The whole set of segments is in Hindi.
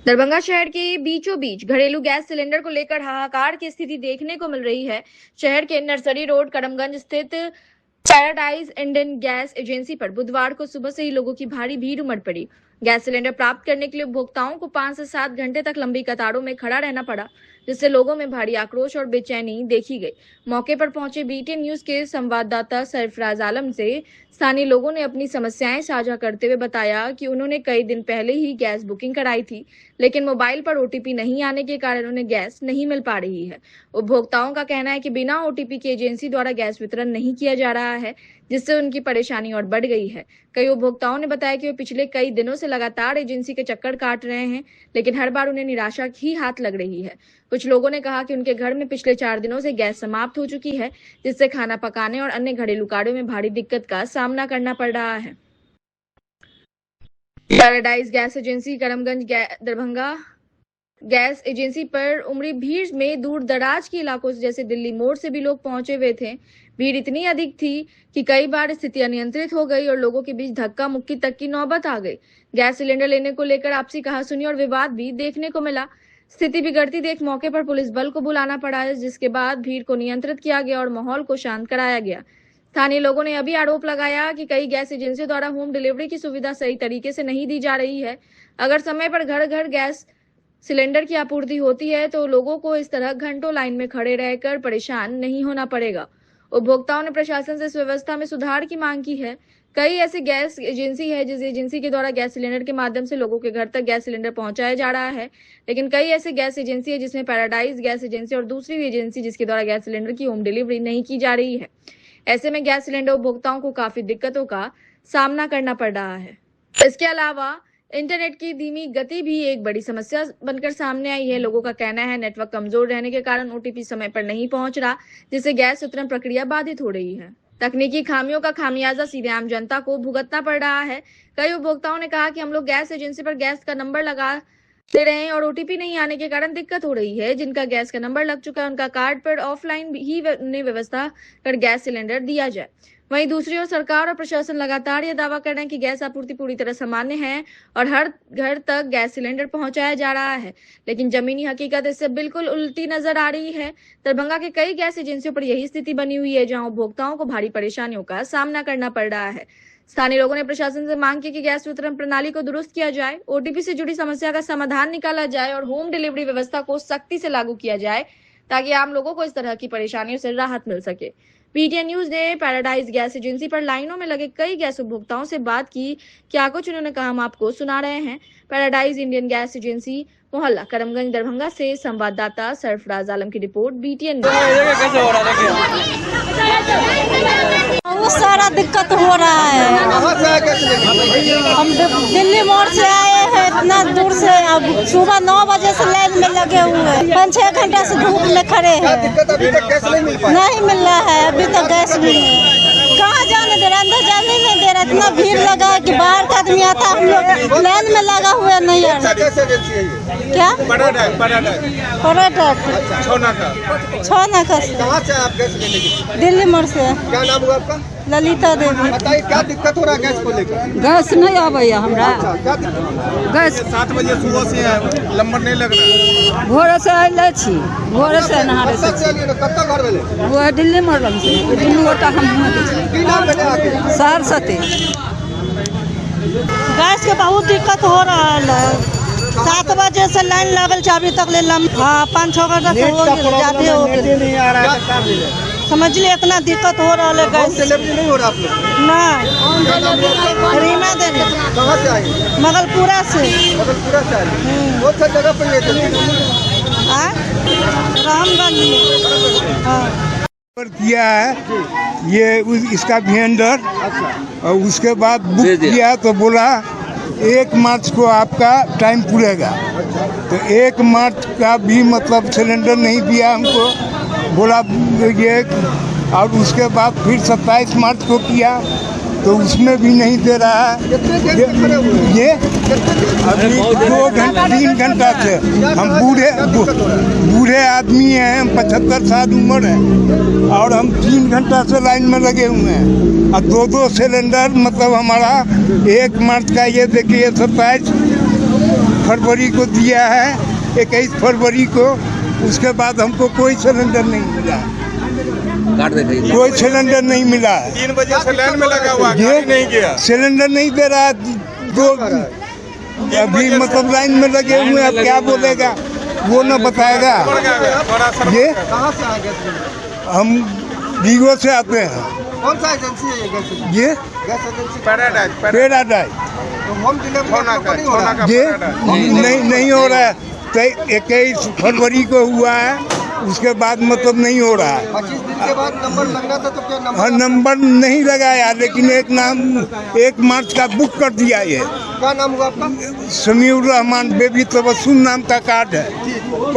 दरभंगा शहर के बीचों बीच घरेलू गैस सिलेंडर को लेकर हाहाकार की स्थिति देखने को मिल रही है। शहर के नर्सरी रोड करमगंज स्थित पैराडाइज इंडियन गैस एजेंसी पर बुधवार को सुबह से ही लोगों की भारी भीड़ उमड़ पड़ी। गैस सिलेंडर प्राप्त करने के लिए उपभोक्ताओं को 5 से 7 घंटे तक लंबी कतारों में खड़ा रहना पड़ा, जिससे लोगों में भारी आक्रोश और बेचैनी देखी गई। मौके पर पहुंचे बीटीएन न्यूज के संवाददाता सरफराज आलम से स्थानीय लोगों ने अपनी समस्याएं साझा करते हुए बताया कि उन्होंने कई दिन पहले ही गैस बुकिंग कराई थी, लेकिन मोबाइल पर ओटीपी नहीं आने के कारण उन्हें गैस नहीं मिल पा रही है। उपभोक्ताओं का कहना है कि बिना ओटीपी की एजेंसी द्वारा गैस वितरण नहीं किया जा रहा है, जिससे उनकी परेशानी और बढ़ गई है। कई उपभोक्ताओं ने बताया कि वे पिछले कई दिनों से लगातार एजेंसी के चक्कर काट रहे हैं, लेकिन हर बार उन्हें निराशा ही हाथ लग रही है। कुछ लोगों ने कहा कि उनके घर में पिछले 4 दिनों से गैस समाप्त हो चुकी है, जिससे खाना पकाने और अन्य घरेलू कार्यों में भारी दिक्कत का सामना करना पड़ रहा है। Paradise gas agency Karimganj Darbhanga gas agency पर उमड़ी भीड़ में दूर दराज के इलाकों से जैसे दिल्ली मोड़ से भी लोग पहुंचे हुए थे। भीड़ इतनी अधिक थी कि कई बार स्थिति अनियंत्रित हो गई और लोगों के बीच धक्का मुक्की तक की नौबत आ गई। गैस सिलेंडर लेने को लेकर आपसी कहासुनी और विवाद भी देखने को मिला। स्थिति बिगड़ती देख मौके पर पुलिस बल को बुलाना पड़ा, जिसके बाद भीड़ को नियंत्रित किया गया और माहौल को शांत कराया गया। स्थानीय लोगों ने अभी आरोप लगाया कि कई गैस एजेंसियों द्वारा होम डिलीवरी की सुविधा सही तरीके से नहीं दी जा रही है। अगर समय पर घर घर गैस सिलेंडर की आपूर्ति होती है तो लोगों को इस तरह घंटों लाइन में खड़े रहकर परेशान नहीं होना पड़ेगा। उपभोक्ताओं ने प्रशासन से इस व्यवस्था में सुधार की मांग की है। कई ऐसी गैस एजेंसी है जिस एजेंसी के द्वारा गैस सिलेंडर के माध्यम से लोगों के घर तक गैस सिलेंडर पहुंचाया जा रहा है, लेकिन कई ऐसी गैस एजेंसी है जिसमें पैराडाइज गैस एजेंसी और दूसरी भी एजेंसी जिसके द्वारा गैस सिलेंडर की होम डिलीवरी नहीं की जा रही है। ऐसे में गैस सिलेंडर उपभोक्ताओं को काफी दिक्कतों का सामना करना पड़ रहा है। इसके अलावा इंटरनेट की धीमी गति भी एक बड़ी समस्या बनकर सामने आई है। लोगों का कहना है नेटवर्क कमजोर रहने के कारण ओटीपी समय पर नहीं पहुंच रहा, जिससे गैस वितरण प्रक्रिया बाधित हो रही है। तकनीकी खामियों का खामियाजा सीधे आम जनता को भुगतना पड़ रहा है। कई उपभोक्ताओं ने कहा कि हम लोग गैस एजेंसी पर गैस का नंबर लगा दे रहे हैं और ओटीपी नहीं आने के कारण दिक्कत हो रही है। जिनका गैस का नंबर लग चुका है उनका कार्ड पर ऑफलाइन ही व्यवस्था कर गैस सिलेंडर दिया जाए। वहीं दूसरी ओर सरकार और प्रशासन लगातार यह दावा कर रहे हैं कि गैस आपूर्ति पूरी तरह सामान्य है और हर घर तक गैस सिलेंडर पहुंचाया जा रहा है, लेकिन जमीनी हकीकत इससे बिल्कुल उल्टी नजर आ रही है। दरभंगा के कई गैस एजेंसियों पर यही स्थिति बनी हुई है, जहां उपभोक्ताओं को भारी परेशानियों का सामना करना पड़ रहा है। स्थानीय लोगों ने प्रशासन से मांग की कि गैस वितरण प्रणाली को दुरुस्त किया जाए, ओटीपी से जुड़ी समस्या का समाधान निकाला जाए और होम डिलीवरी व्यवस्था को सख्ती से लागू किया जाए, ताकि आम लोगों को इस तरह की परेशानियों से राहत मिल सके। बीटीएन न्यूज ने पैराडाइज गैस एजेंसी पर लाइनों में लगे कई गैस उपभोक्ताओं से बात की। क्या कुछ उन्होंने कहा, हम आपको सुना रहे हैं। पैराडाइज इंडियन गैस एजेंसी मोहल्ला करमगंज दरभंगा से संवाददाता सरफराज आलम की रिपोर्ट, बीटीएन। बहुत सारा दिक्कत हो रहा है। हम दिल्ली मोड़ से आए हैं, इतना दूर से। अब सुबह 9 बजे से लाइन में लगे हुए हैं, 5-6 घंटा से धूप में खड़े हैं। नहीं मिल रहा है, अभी तक गैस भी नहीं। कहाँ जाने दे रहा, अंदर जाने नहीं दे रहा। इतना भीड़ लगा है कि बाहर का आदमी आता, हम लोग लाइन में लगा हुआ नहीं आ रहा। क्या छोना का दिल्ली मोड़ से। क्या नाम हुआ आपका? ललिता देवी। बताइए क्या दिक्कत हो रहा है गैस को लेकर? गैस नहीं आवेगा हमरा। क्या दिक्कत? गैस 7 बजे सुबह से नंबर नहीं लग रहा। भोरे से आइले छी, भोरे से नहारे से। कब तक घर मिले? वो दिल्ली मोड़ से दुनू गोटा हम की नाम मिले आके? सहरसती। गैस के बहुत दिक्कत हो रहा है। 7 बजे से लाइन लगल छै, अभी तक ले 5-6 घंटा से हो जाते हो समझ लिए। इतना दिक्कत हो रहा है गैस डिलीवरी नहीं हो रहा आप लोग? ना रीमा देवी। कहाँ से आए? मगलपुरा से। मगलपुरा से आए? कौन सा जगह पर ये थे? रामगंज में। हाँ किया है ये इसका वेंडर, और उसके बाद बुक किया तो बोला 1 मार्च को आपका टाइम पूरेगा। तो 1 मार्च का भी मतलब सिलेंडर नहीं दिया हमको, बोला ये। और उसके बाद फिर 27 मार्च को किया तो उसमें भी नहीं दे रहा है। ये अभी 2 घंटा 3 घंटा से हम बूढ़े आदमी हैं, 75 साल उम्र है, और हम 3 घंटा से लाइन में लगे हुए हैं। और 2-2 सिलेंडर मतलब हमारा 1 मार्च का ये देखिए 27 फरवरी को दिया है, 21 फरवरी को। उसके बाद हमको कोई सिलेंडर नहीं मिला, कोई सिलेंडर नहीं मिला है। 3 बजे से लाइन में लगा हुआ है, ये नहीं गया। सिलेंडर नहीं दे रहा है। दो अभी मतलब लाइन में लगे हुए हैं, अब क्या बोलेगा वो न बताएगा। ये कहाँ से आए गैस? हम वीगो से आते हैं। कौन सा एजेंसी है ये गैस एजेंसी? ये गैस एजेंसी पैराडाइज। तो होम डिलीवरी नहीं हो रहा है? ये नहीं हो रहा है। तो 21 फरवरी को हुआ है, उसके बाद मतलब नहीं हो रहा है। 25 दिन के बाद नंबर लगना था, तो क्या नंबर? हाँ, नंबर नहीं लगाया, लेकिन 1 मार्च का बुक कर दिया। ये क्या नाम हुआ आपका? समीउर रहमान बेबी तबस्सुम नाम का कार्ड है।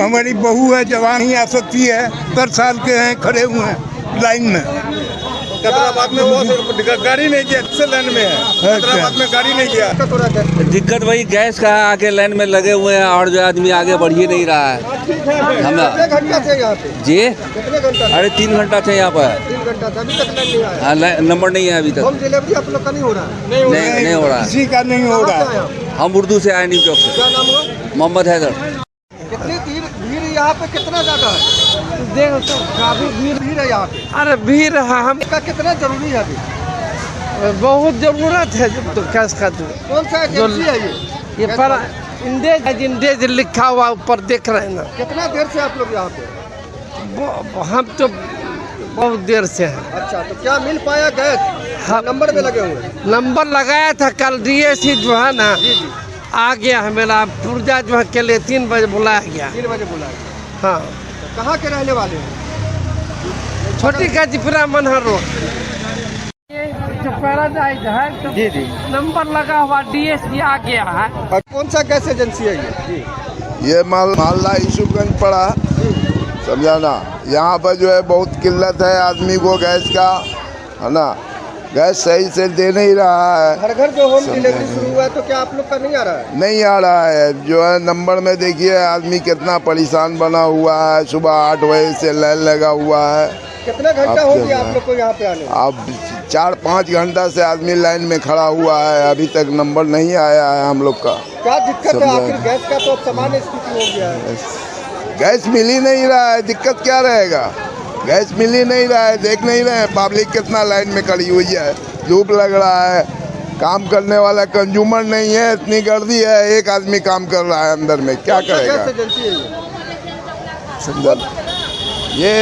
हमारी बहू है, जवान ही आ सकती है, 70 साल के हैं, खड़े हुए हैं लाइन में। हैदराबाद में वो गाड़ी नहीं गया, से लाइन में है। हैदराबाद में गाड़ी नहीं गया। दिक्कत वही गैस का आके लाइन में लगे हुए हैं और जो आदमी आगे बढ़ ही नहीं रहा है। कितने घंटा थे यहाँ पे? जी कितने घंटा? अरे 3 घंटा थे यहाँ पर। 3 घंटा था, अभी तक लाइन नहीं आया। नंबर नहीं है अभी तक। होम डिलीवरी आप लोग का नहीं हो रहा है? नहीं हो रहा है। किसी का नहीं हो रहा कहाँ से है। आए आप? हम उर्दू से आए न्यू चौक से। क्या नाम हुआ? मोहम्मद हैदर। कितनी भीड़ यहाँ पे कितना ज्यादा है? 150 काफी भीड़ है यहाँ पे। अरे भीड़ है, हम इसका कितना जरूरी है अभी? बहुत जरूरत है जब तो कैश का तो कौन सा एजेंसी है ये पर इंडेज लिखा हुआ ऊपर देख रहे हैं ना। कितना देर से आप लोग यहाँ पे? हम तो बहुत देर से हैं। अच्छा, तो क्या मिल पाया गैस? हाँ। नंबर में लगे हुए हैं। नंबर लगाया था कल, डीएससी जो है ना आ गया है मेरा पुर्जा जो है के लिए 3 बजे बुलाया गया। 3 बजे बुलाया। हाँ, तो कहाँ के रहने वाले हैं? छोटी गाजीपुरा मनहर रोड। जो पैराडाइज है तो जी। नंबर लगा हुआ डीएससी आ गया है। और कौन सा गैस एजेंसी है ये? ये मोहल्ला यूसुफगंज पड़ा, समझा ना। यहाँ पर जो है बहुत किल्लत है आदमी को गैस का, है ना। गैस सही से दे नहीं रहा है। घर घर जो होम डिलीवरी शुरू हुआ है, तो क्या आप लोग का नहीं आ रहा है? नहीं आ रहा है। जो है नंबर में देखिए आदमी कितना परेशान बना हुआ है। सुबह 8 बजे से लाइन लगा हुआ है। कितना घंटा हो गया आप लोग को यहाँ पे आने? अब 4-5 घंटा से आदमी लाइन में खड़ा हुआ है, अभी तक नंबर नहीं आया है हम लोग का। क्या दिक्कत है? आखिर गैस का तो सामान्य स्थिति हो गया है। गैस मिल ही नहीं रहा है, दिक्कत क्या रहेगा? गैस मिल ही नहीं रहा है, देख नहीं रहे हैं पब्लिक कितना लाइन में खड़ी हुई है। धूप लग रहा है, काम करने वाला कंज्यूमर नहीं है, इतनी गर्दी है, एक आदमी काम कर रहा है अंदर में, क्या करेगा? गैस एजेंसी है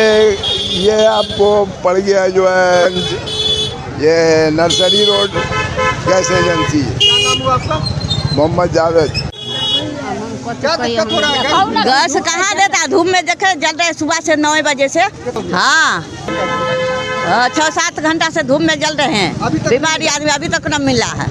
ये आपको पड़ गया जो है, ये नर्सरी रोड गैस एजेंसी। क्या नाम हुआ आपका? मोहम्मद जावेद। क्या दिक्कत हो रहा है? गैस कहाँ देता, धूप में देखे जल रहे सुबह से 9 बजे से। हाँ, 6-7 घंटा से धूप में जल रहे हैं। बीमारी आदमी अभी तक न मिला है।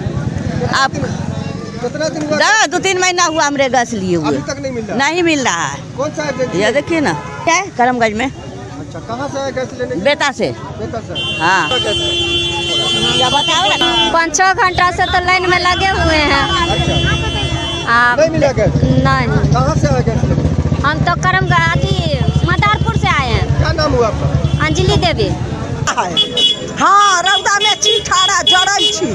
आप कितना दिन हुआ? 2-3 महीना हुआ हमरे गैस लिए हुए, अभी तक नहीं मिल रहा? नहीं मिल रहा है। कौन सा एजेंसी? ये देखिए ना, क्या है करमगंज में। अच्छा, कहाँ से आया गैस लेने? बेटा से। बेटा से। हाँ, क्या बताओ ना। 5-6 घंटा से तो लाइन में लगे हुए हैं। अच्छा, नहीं मिला गैस? नहीं। कहाँ से आया गैस लेने? हम तो मदारपुर से आए हैं। क्या नाम हुआ आपका? अंजलि देवी। हाँ, रौदा में चिठारा जड़ै छी।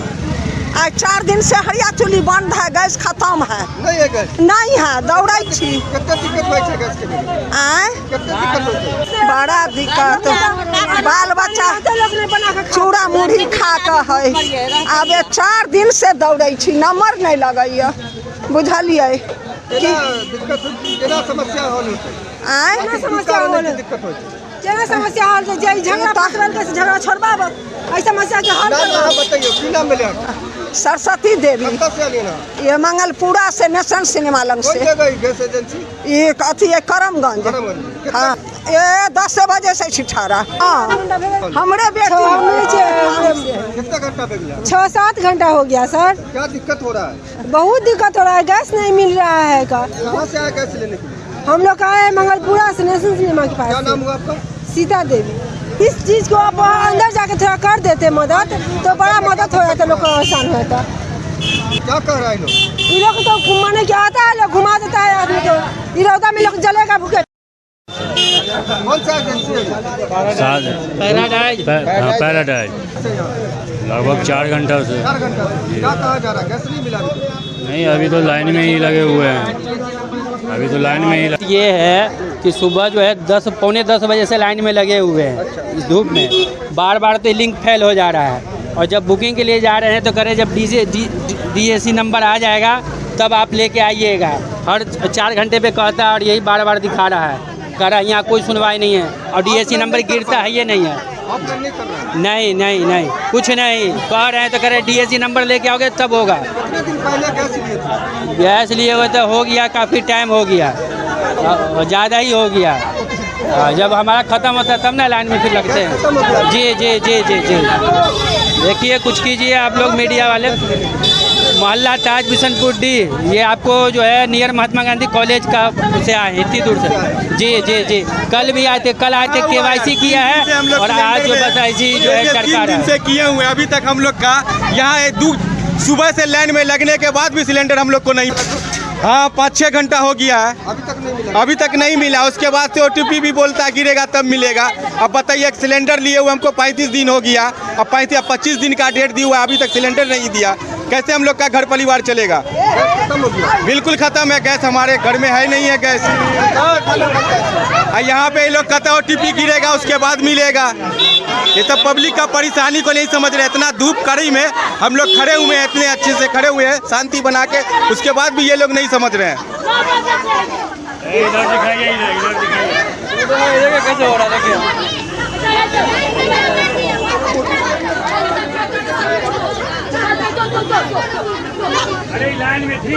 4 दिन से हरिया चूल्ही बंद है, गैस खत्म है। नहीं है गैस? नहीं है, दौड़ै छी। कितना दिक्कत होइ छै गैस के लिए? कितना दिक्कत होइ छै? बड़ा दिक्कत, बाल बच्चा चूड़ा मुढ़ी खा के है। अब 4 दिन से दौड़ै छी, नंबर नहीं लगैया, बुझलिए। केना दिक्कत केना समस्या हल होतै? समस्या हल दिक्कत होइ छै? जेना समस्या हल छै, जे झगड़ा पकड़ल के झगड़ा छोड़बाब, एहि समस्या के हल बताइए। की नाम मिले? सरस्वती देवी। कहाँ से आलिए ना? ये मंगलपुरा से नेशन सिनेमा लंग कौन से। जगह गैस एजेंसी? ये अथी है करमगंज। हाँ, ये 10 बजे से छिठारा। हाँ, हमरे बेटी। कितना घंटा पे गया? 6-7 घंटा हो गया सर। क्या दिक्कत हो रहा है? बहुत दिक्कत हो रहा है, गैस नहीं मिल रहा है। कहाँ से आया गैस लेने के लिए? हम लोग आए हैं मंगलपुरा से नेशन सिनेमा के पास। क्या नाम हुआ आपका? सीता देवी। इस चीज को आप अंदर जाके थोड़ा कर देते मदद, तो बड़ा मदद हो जाता, लोग को आसान होता। क्या कह रहा है लोग? ये लोग तो घुमाने क्या आता है, लोग घुमा देता है आदमी को। इरौदा में लोग जलेगा भूखे। कौन सा एजेंसी है? पैराडाइज। लगभग 4 घंटा से। 4 घंटा से क्या कहा जा रहा है? गैस नहीं मिला? नहीं, अभी तो लाइन में ही लगे हुए हैं, अभी तो लाइन में ही। ये है कि सुबह जो है 10 पौने 10 बजे से लाइन में लगे हुए हैं इस धूप में। बार बार तो लिंक फेल हो जा रहा है, और जब बुकिंग के लिए जा रहे हैं तो कह रहे जब DAC नंबर आ जाएगा तब आप लेके आइएगा। हर 4 घंटे पे कहता है और यही बार बार दिखा रहा है, कह रहा है यहाँ कोई सुनवाई नहीं है, और DAC नंबर गिरता है ये नहीं है। नहीं नहीं नहीं, कुछ नहीं कह रहे हैं तो कह रहे DAC नंबर लेके आओगे तब होगा। गैस लिए हुए तो हो गया, काफ़ी टाइम हो गया, ज़्यादा ही हो गया। जब हमारा ख़त्म होता है तब ना लाइन में फिर लगते हैं। जी जी जी जी जी, देखिए कुछ कीजिए आप लोग मीडिया वाले। मोहल्ला ताज बिशनपुर डी, ये आपको जो है नियर महात्मा गांधी कॉलेज का से आए इतनी दूर से। जी जी जी, कल भी आए थे, कल आए थे, KYC किया है, और आज जो बस ऐसी जो है सरकार से किए हुए। अभी तक हम लोग का यहाँ सुबह से लाइन में लगने के बाद भी सिलेंडर हम लोग को नहीं, हाँ 5-6 घंटा हो गया है, अभी तक नहीं मिला। उसके बाद से OTP भी बोलता है गिरेगा तब मिलेगा। अब बताइए, सिलेंडर लिए हुए हमको 35 दिन हो गया, अब 25 दिन का डेट दिया हुआ, अभी तक सिलेंडर नहीं दिया। कैसे हम लोग का घर परिवार चलेगा? बिल्कुल खत्म है गैस, हमारे घर में है नहीं है गैस। यहाँ पे लोग कहते हैं OTP गिरेगा उसके बाद मिलेगा। ये सब पब्लिक का परेशानी को नहीं समझ रहे। इतना धूप कड़ी में हम लोग खड़े हुए हैं, इतने अच्छे से खड़े हुए हैं शांति बना के, उसके बाद भी ये लोग नहीं समझ रहे हैं। इधर दिखाइए, इधर दिखाइए, कैसे हो रहा है देखिए। अरे लाइन में थी।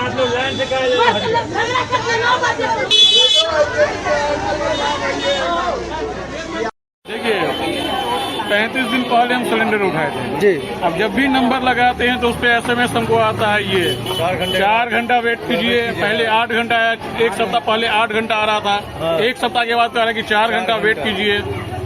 आप लोग लाइन से देखिए 35 दिन पहले हम सिलेंडर उठाए थे जी। अब जब भी नंबर लगाते हैं तो उस पर SMS हमको आता है ये 4 घंटा वेट कीजिए। पहले 8 घंटा आया, 1 सप्ताह पहले 8 घंटा आ रहा था, 1 सप्ताह के बाद कह रहा है कि 4 घंटा वेट कीजिए।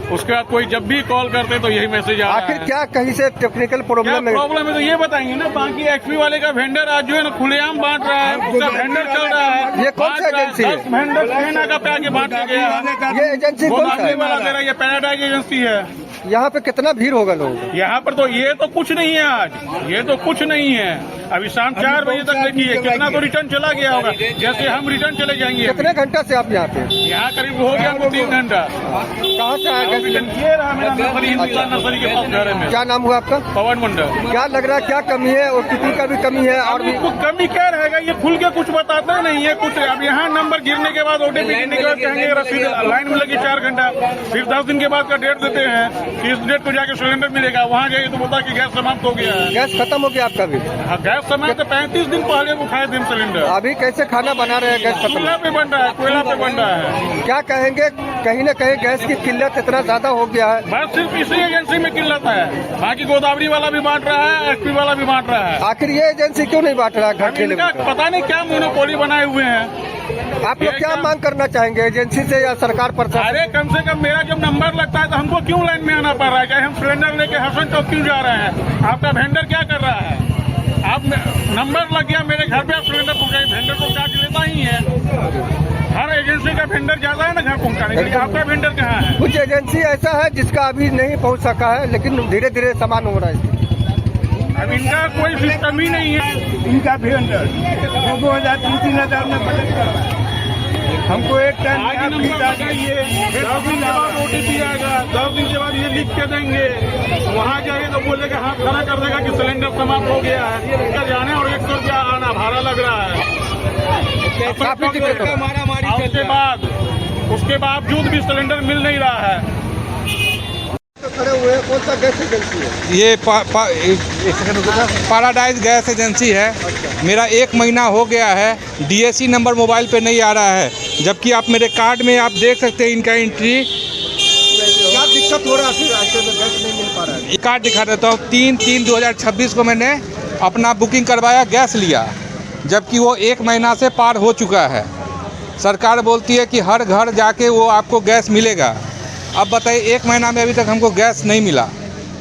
उसके बाद कोई जब भी कॉल करते तो यही मैसेज आ रहा है। आखिर क्या कहीं से टेक्निकल प्रॉब्लम है तो ये बताएंगे ना। बाकी XP वाले का वेंडर आज जो है ना खुलेआम बांट रहा है, उसका वेंडर चल रहा है। ये कौन सा एजेंसी है? वेंडर सेना का पैके बांट के गया। ये एजेंसी कौन सा है? ये पैराडाइज एजेंसी है। यहाँ पे कितना भीड़ होगा लोग? यहाँ पर तो ये तो कुछ नहीं है आज, ये तो कुछ नहीं है। अभी शाम 4 बजे तक देखिए कितना तो रिटर्न चला गया होगा, जैसे हम रिटर्न चले जाएंगे। कितने घंटा से आप यहाँ पे? यहाँ करीब हो गया हमको 3 घंटा। कहाँ से आएगा? ये रहा मेरा नर्सरी, हिंदुस्तान नर्सरी के पास घर है मेरा। क्या नाम हुआ आपका? पवन मंडल। क्या लग रहा है, क्या कमी है? OTP का भी कमी है और भी कमी क्या रहेगा? ये खुल के कुछ बताता नहीं है कुछ। अब यहाँ नंबर गिरने के बाद OTP गिरने के बाद कहेंगे रसीद लाइन में लगी 4 घंटा, फिर 10 दिन के बाद का डेट देते हैं कि इस डेट को जाके सिलेंडर मिलेगा। वहाँ जाइए तो बोलता कि गैस समाप्त हो गया है। गैस खत्म हो गया आपका भी? हाँ, गैस समाप्त 35 दिन पहले उठाए थे सिलेंडर। अभी कैसे खाना बना रहे हैं? गैस चूल्हा पे बन रहा है, कोयला पे बन रहा है। क्या कहेंगे, कहीं न कहीं गैस की किल्लत इतना ज्यादा हो गया है? बस सिर्फ इसी एजेंसी में किल्लत है, बाकी गोदावरी वाला भी बांट रहा है, SP वाला भी बांट रहा है। आखिर ये एजेंसी क्यों नहीं बांट रहा है? घर के पता नहीं क्या मोनोपोली बनाए हुए हैं। आप लोग क्या मांग करना चाहेंगे एजेंसी से या सरकार पर? अरे कम से कम मेरा जब नंबर लगता है तो हमको क्यों लाइन में आना पड़ रहा है? चाहे हम सिलेंडर लेके हसन चौक क्यों जा रहे हैं? आपका वेंडर क्या कर रहा है? आप नंबर लग गया मेरे घर पे, आप सिलेंडर पहुंचाए, वेंडर को चार्ज लेता ही है। हर एजेंसी का वेंडर ज्यादा है ना घर पहुंचाने के लिए। आपका वेंडर कहाँ है? कुछ एजेंसी ऐसा है जिसका अभी नहीं पहुंच सका है, लेकिन धीरे धीरे सामान हो रहा है। अब इनका कोई सिस्टम ही नहीं है। इनका वेंडर 2,000 3,000 में पड़ेगा। हमको एक टाइम ये 10 दिन के बाद OTP आएगा, 10 दिन के बाद ये लिख के देंगे। वहाँ जाइए तो बोलेगा हाथ खड़ा कर देगा कि सिलेंडर समाप्त हो गया है। इसका जाने और 100 रुपया आना भाड़ा लग रहा है। उसके बावजूद भी सिलेंडर मिल नहीं रहा है। खड़े हुए हैं, कौन सा गैस एजेंसी है? ये पैराडाइज गैस एजेंसी है। मेरा 1 महीना हो गया है, DAC नंबर मोबाइल पे नहीं आ रहा है, जबकि आप मेरे कार्ड में आप देख सकते हैं इनका एंट्री। क्या दिक्कत हो रहा है? फिर गैस नहीं मिल पा रहा है। कार्ड दिखा देता हूँ। 3/3/2026 को मैंने अपना बुकिंग करवाया, गैस लिया, जबकि वो 1 महीना से पार हो चुका है। सरकार बोलती है कि हर घर जाके वो आपको गैस मिलेगा। अब बताइए 1 महीना में अभी तक हमको गैस नहीं मिला।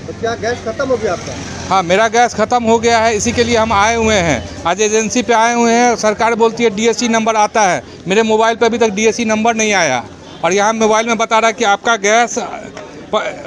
तो क्या गैस खत्म हो गया आपका? हाँ, मेरा गैस ख़त्म हो गया है, इसी के लिए हम आए हुए हैं। आज एजेंसी पे आए हुए हैं। सरकार बोलती है डीएससी नंबर आता है, मेरे मोबाइल पे अभी तक डीएससी नंबर नहीं आया और यहाँ मोबाइल में बता रहा है कि आपका गैस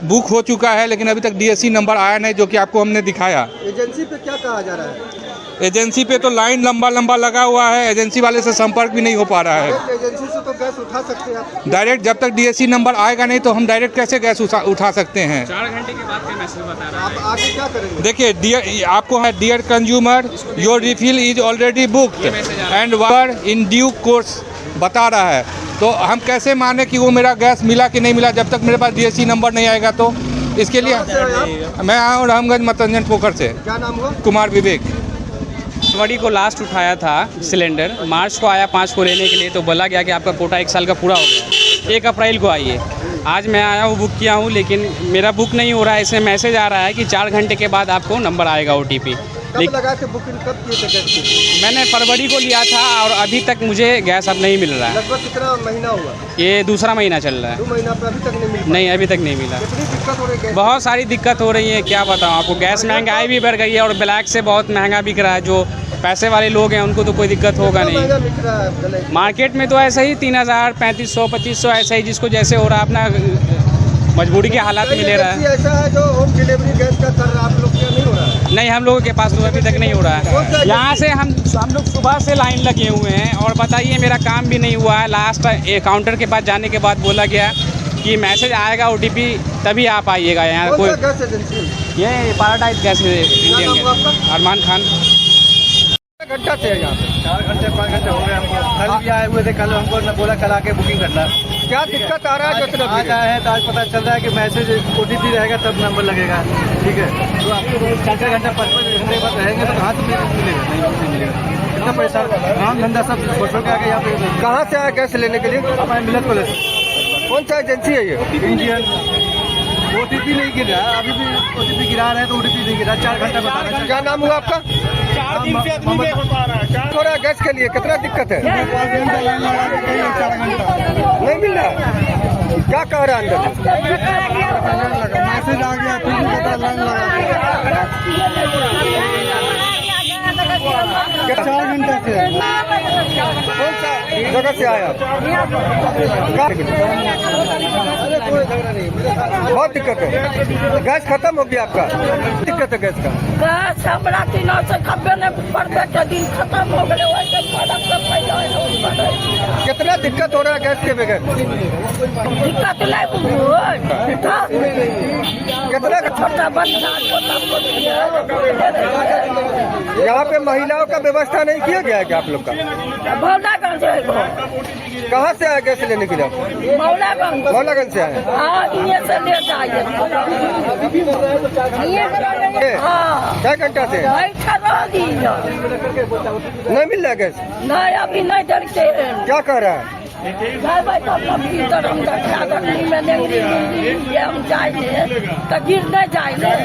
बुक हो चुका है, लेकिन अभी तक डीएससी नंबर आया नहीं, जो कि आपको हमने दिखाया। एजेंसी पे क्या कहा जा रहा है? एजेंसी पे तो लाइन लंबा लगा हुआ है, एजेंसी वाले से संपर्क भी नहीं हो पा रहा है। एजेंसी से तो गैस उठा सकते हैं आप? डायरेक्ट जब तक डीएससी नंबर आएगा नहीं तो हम डायरेक्ट कैसे गैस उठा सकते हैं? 4 घंटे के बाद का मैसेज बता रहा है। आप आगे क्या करेंगे? देखिए, आपको है dear consumer, your refill is already booked and were in due course बता रहा है। तो हम कैसे माने कि वो मेरा गैस मिला कि नहीं मिला जब तक मेरे पास डीएससी नंबर नहीं आएगा? तो इसके लिए मैं आया हूँ रामगंज मतंजन पोखर से। क्या नाम हुआ? कुमार विवेक। फरवरी को लास्ट उठाया था सिलेंडर, मार्च को आया 5 को लेने के लिए, तो बोला गया कि आपका कोटा 1 साल का पूरा हो गया, 1 अप्रैल को आइए। आज मैं आया हूँ, बुक किया हूँ, लेकिन मेरा बुक नहीं हो रहा है। इसमें मैसेज आ रहा है कि 4 घंटे के बाद आपको नंबर आएगा OTP। कब लगा के बुकिंग कब किए थे गैस की? मैंने फरवरी को लिया था और अभी तक मुझे गैस अब नहीं मिल रहा है। लगभग कितना महीना हुआ? ये दूसरा महीना चल रहा है। 2 महीना पर अभी तक नहीं मिला? नहीं, अभी तक नहीं मिला। कितनी दिक्कत हो रही है? बहुत सारी दिक्कत हो रही है, क्या बताऊँ आपको। गैस महंगाई भी बढ़ गई है और ब्लैक से बहुत महंगा बिक रहा है। जो पैसे वाले लोग हैं उनको तो कोई दिक्कत होगा नहीं। मार्केट में तो ऐसा ही 3000, 3500, 2500 ऐसा ही, जिसको जैसे हो रहा है अपना मजबूरी के हालात में ले रहा है। ऐसा है जो होम डिलीवरी गैस का कर रहा है, आप लोग क्या नहीं हो रहा है? नहीं, हम लोगों के पास तो अभी तक नहीं हो रहा है। यहाँ से हम लोग सुबह से लाइन लगे हुए हैं और बताइए मेरा काम भी नहीं हुआ है। लास्ट काउंटर के पास जाने के बाद बोला गया कि मैसेज आएगा OTP तभी आप आइएगा। यहाँ कोई गैस एजेंसी? ये पैराडाइज गैस इंडियन गैस। अरमान खान। घंटा से है यहाँ पे? 4 घंटे 5 घंटे हो गए हमको। कल भी आए हुए थे, कल हमको बोला कल आके बुकिंग करना। क्या दिक्कत आ रहा है? जो आज आए हैं तो आज पता चल रहा है कि मैसेज OTP रहेगा तब नंबर लगेगा। ठीक है, तो आपको 4 घंटा 5 घंटे बाद रहेंगे तो कहाँ से मिलेगा? नहीं मिलेगा। कितना पैसा, काम धंधा सब छोड़ के आके यहाँ पे। कहाँ से आया गैस लेने के लिए? हमारे मिलत कॉलेज। कौन सा एजेंसी है ये? इंडियन। OTP नहीं गिरा, अभी भी OTP गिरा रहे हैं तो OTP नहीं गिरा। 4 घंटा बता रहा है। क्या नाम हुआ आपका? 4 दिन से आदमी नहीं हो पा रहा है। थोड़ा गैस के लिए कितना दिक्कत है? 4 घंटा नहीं मिल रहा। क्या कह रहा है अंदर? मैसेज आ गया, फिर भी पता लाइन लगा। 4 घंटे से। कौन सा जगह से आया? बहुत दिक्कत है। गैस खत्म हो गया आपका? दिक्कत है गैस का? गैस हमरा 3 से खब्बे ने पड़बे के दिन खत्म हो गए। वैसे खत्म से पहले कितना दिक्कत हो रहा है गैस के बगैर? दिक्कत नहीं कितना छोटा बच्चा यहाँ पे महिलाओं का व्यवस्था नहीं किया गया है क्या आप लोग का? मौलागंज से कहाँ से आया गैस लेने के लिए? मौलागंज से आए। हाँ, ये से ले जाइए। क्या घंटा से नहीं मिल रहा गैस? नहीं, अभी नहीं डरते हैं। क्या कह रहा है?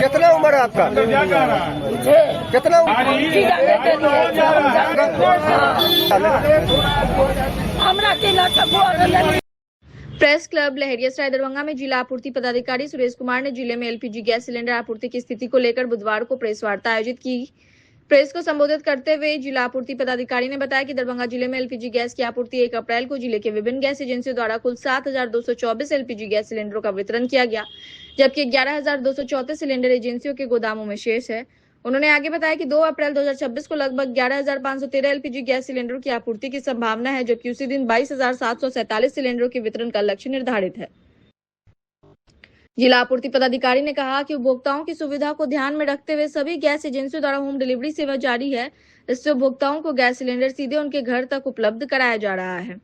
कितना उम्र है आपका? कितना प्रेस क्लब लहरियासराय दरभंगा में जिला आपूर्ति पदाधिकारी सुरेश कुमार ने जिले में LPG गैस सिलेंडर आपूर्ति की स्थिति को लेकर बुधवार को प्रेस वार्ता आयोजित की। प्रेस को संबोधित करते हुए जिला आपूर्ति पदाधिकारी ने बताया कि दरभंगा जिले में LPG गैस की आपूर्ति 1 अप्रैल को जिले के विभिन्न गैस एजेंसियों द्वारा कुल 7,224 LPG गैस सिलेंडरों का वितरण किया गया, जबकि 11,234 सिलेंडर एजेंसियों के गोदामों में शेष है। उन्होंने आगे बताया कि 2 अप्रैल 2026 को लगभग 11,513 LPG गैस सिलेंडरों की आपूर्ति की संभावना है, जबकि उसी दिन 22,747 सिलेंडरों के वितरण का लक्ष्य निर्धारित है। जिला आपूर्ति पदाधिकारी ने कहा कि उपभोक्ताओं की सुविधा को ध्यान में रखते हुए सभी गैस एजेंसियों द्वारा होम डिलीवरी सेवा जारी है। इससे उपभोक्ताओं को गैस सिलेंडर सीधे उनके घर तक उपलब्ध कराया जा रहा है।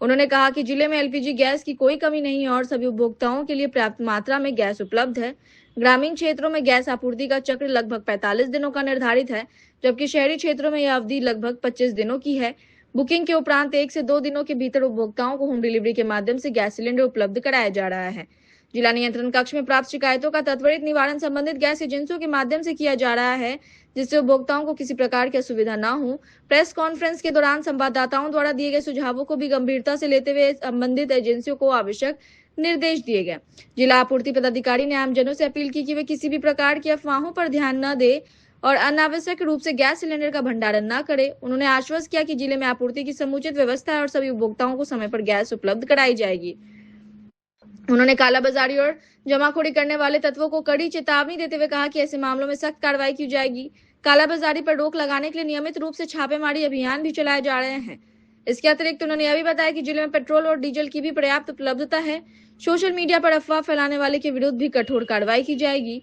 उन्होंने कहा कि जिले में LPG गैस की कोई कमी नहीं है और सभी उपभोक्ताओं के लिए पर्याप्त मात्रा में गैस उपलब्ध है। ग्रामीण क्षेत्रों में गैस आपूर्ति का चक्र लगभग 45 दिनों का निर्धारित है, जबकि शहरी क्षेत्रों में यह अवधि लगभग 25 दिनों की है। बुकिंग के उपरांत 1 से 2 दिनों के भीतर उपभोक्ताओं को होम डिलीवरी के माध्यम से गैस सिलेंडर उपलब्ध कराया जा रहा है। जिला नियंत्रण कक्ष में प्राप्त शिकायतों का त्वरित निवारण संबंधित गैस एजेंसियों के माध्यम से किया जा रहा है, जिससे उपभोक्ताओं को किसी प्रकार की असुविधा न हो। प्रेस कॉन्फ्रेंस के दौरान संवाददाताओं द्वारा दिए गए सुझावों को भी गंभीरता से लेते हुए संबंधित एजेंसियों को आवश्यक निर्देश दिए गए। जिला आपूर्ति पदाधिकारी ने आमजनों से अपील की कि वे किसी भी प्रकार की अफवाहों पर ध्यान न दे और अनावश्यक रूप से गैस सिलेंडर का भंडारण न करे। उन्होंने आश्वस्त किया कि जिले में आपूर्ति की समुचित व्यवस्था है और सभी उपभोक्ताओं को समय पर गैस उपलब्ध कराई जाएगी। उन्होंने कालाबाजारी और जमाखोरी करने वाले तत्वों को कड़ी चेतावनी देते हुए कहा कि ऐसे मामलों में सख्त कार्रवाई की जाएगी। कालाबाजारी पर रोक लगाने के लिए नियमित रूप से छापेमारी अभियान भी चलाए जा रहे हैं। इसके अतिरिक्त उन्होंने यह भी बताया कि जिले में पेट्रोल और डीजल की भी पर्याप्त उपलब्धता है। सोशल मीडिया पर अफवाह फैलाने वाले के विरुद्ध भी कठोर कार्रवाई की जाएगी।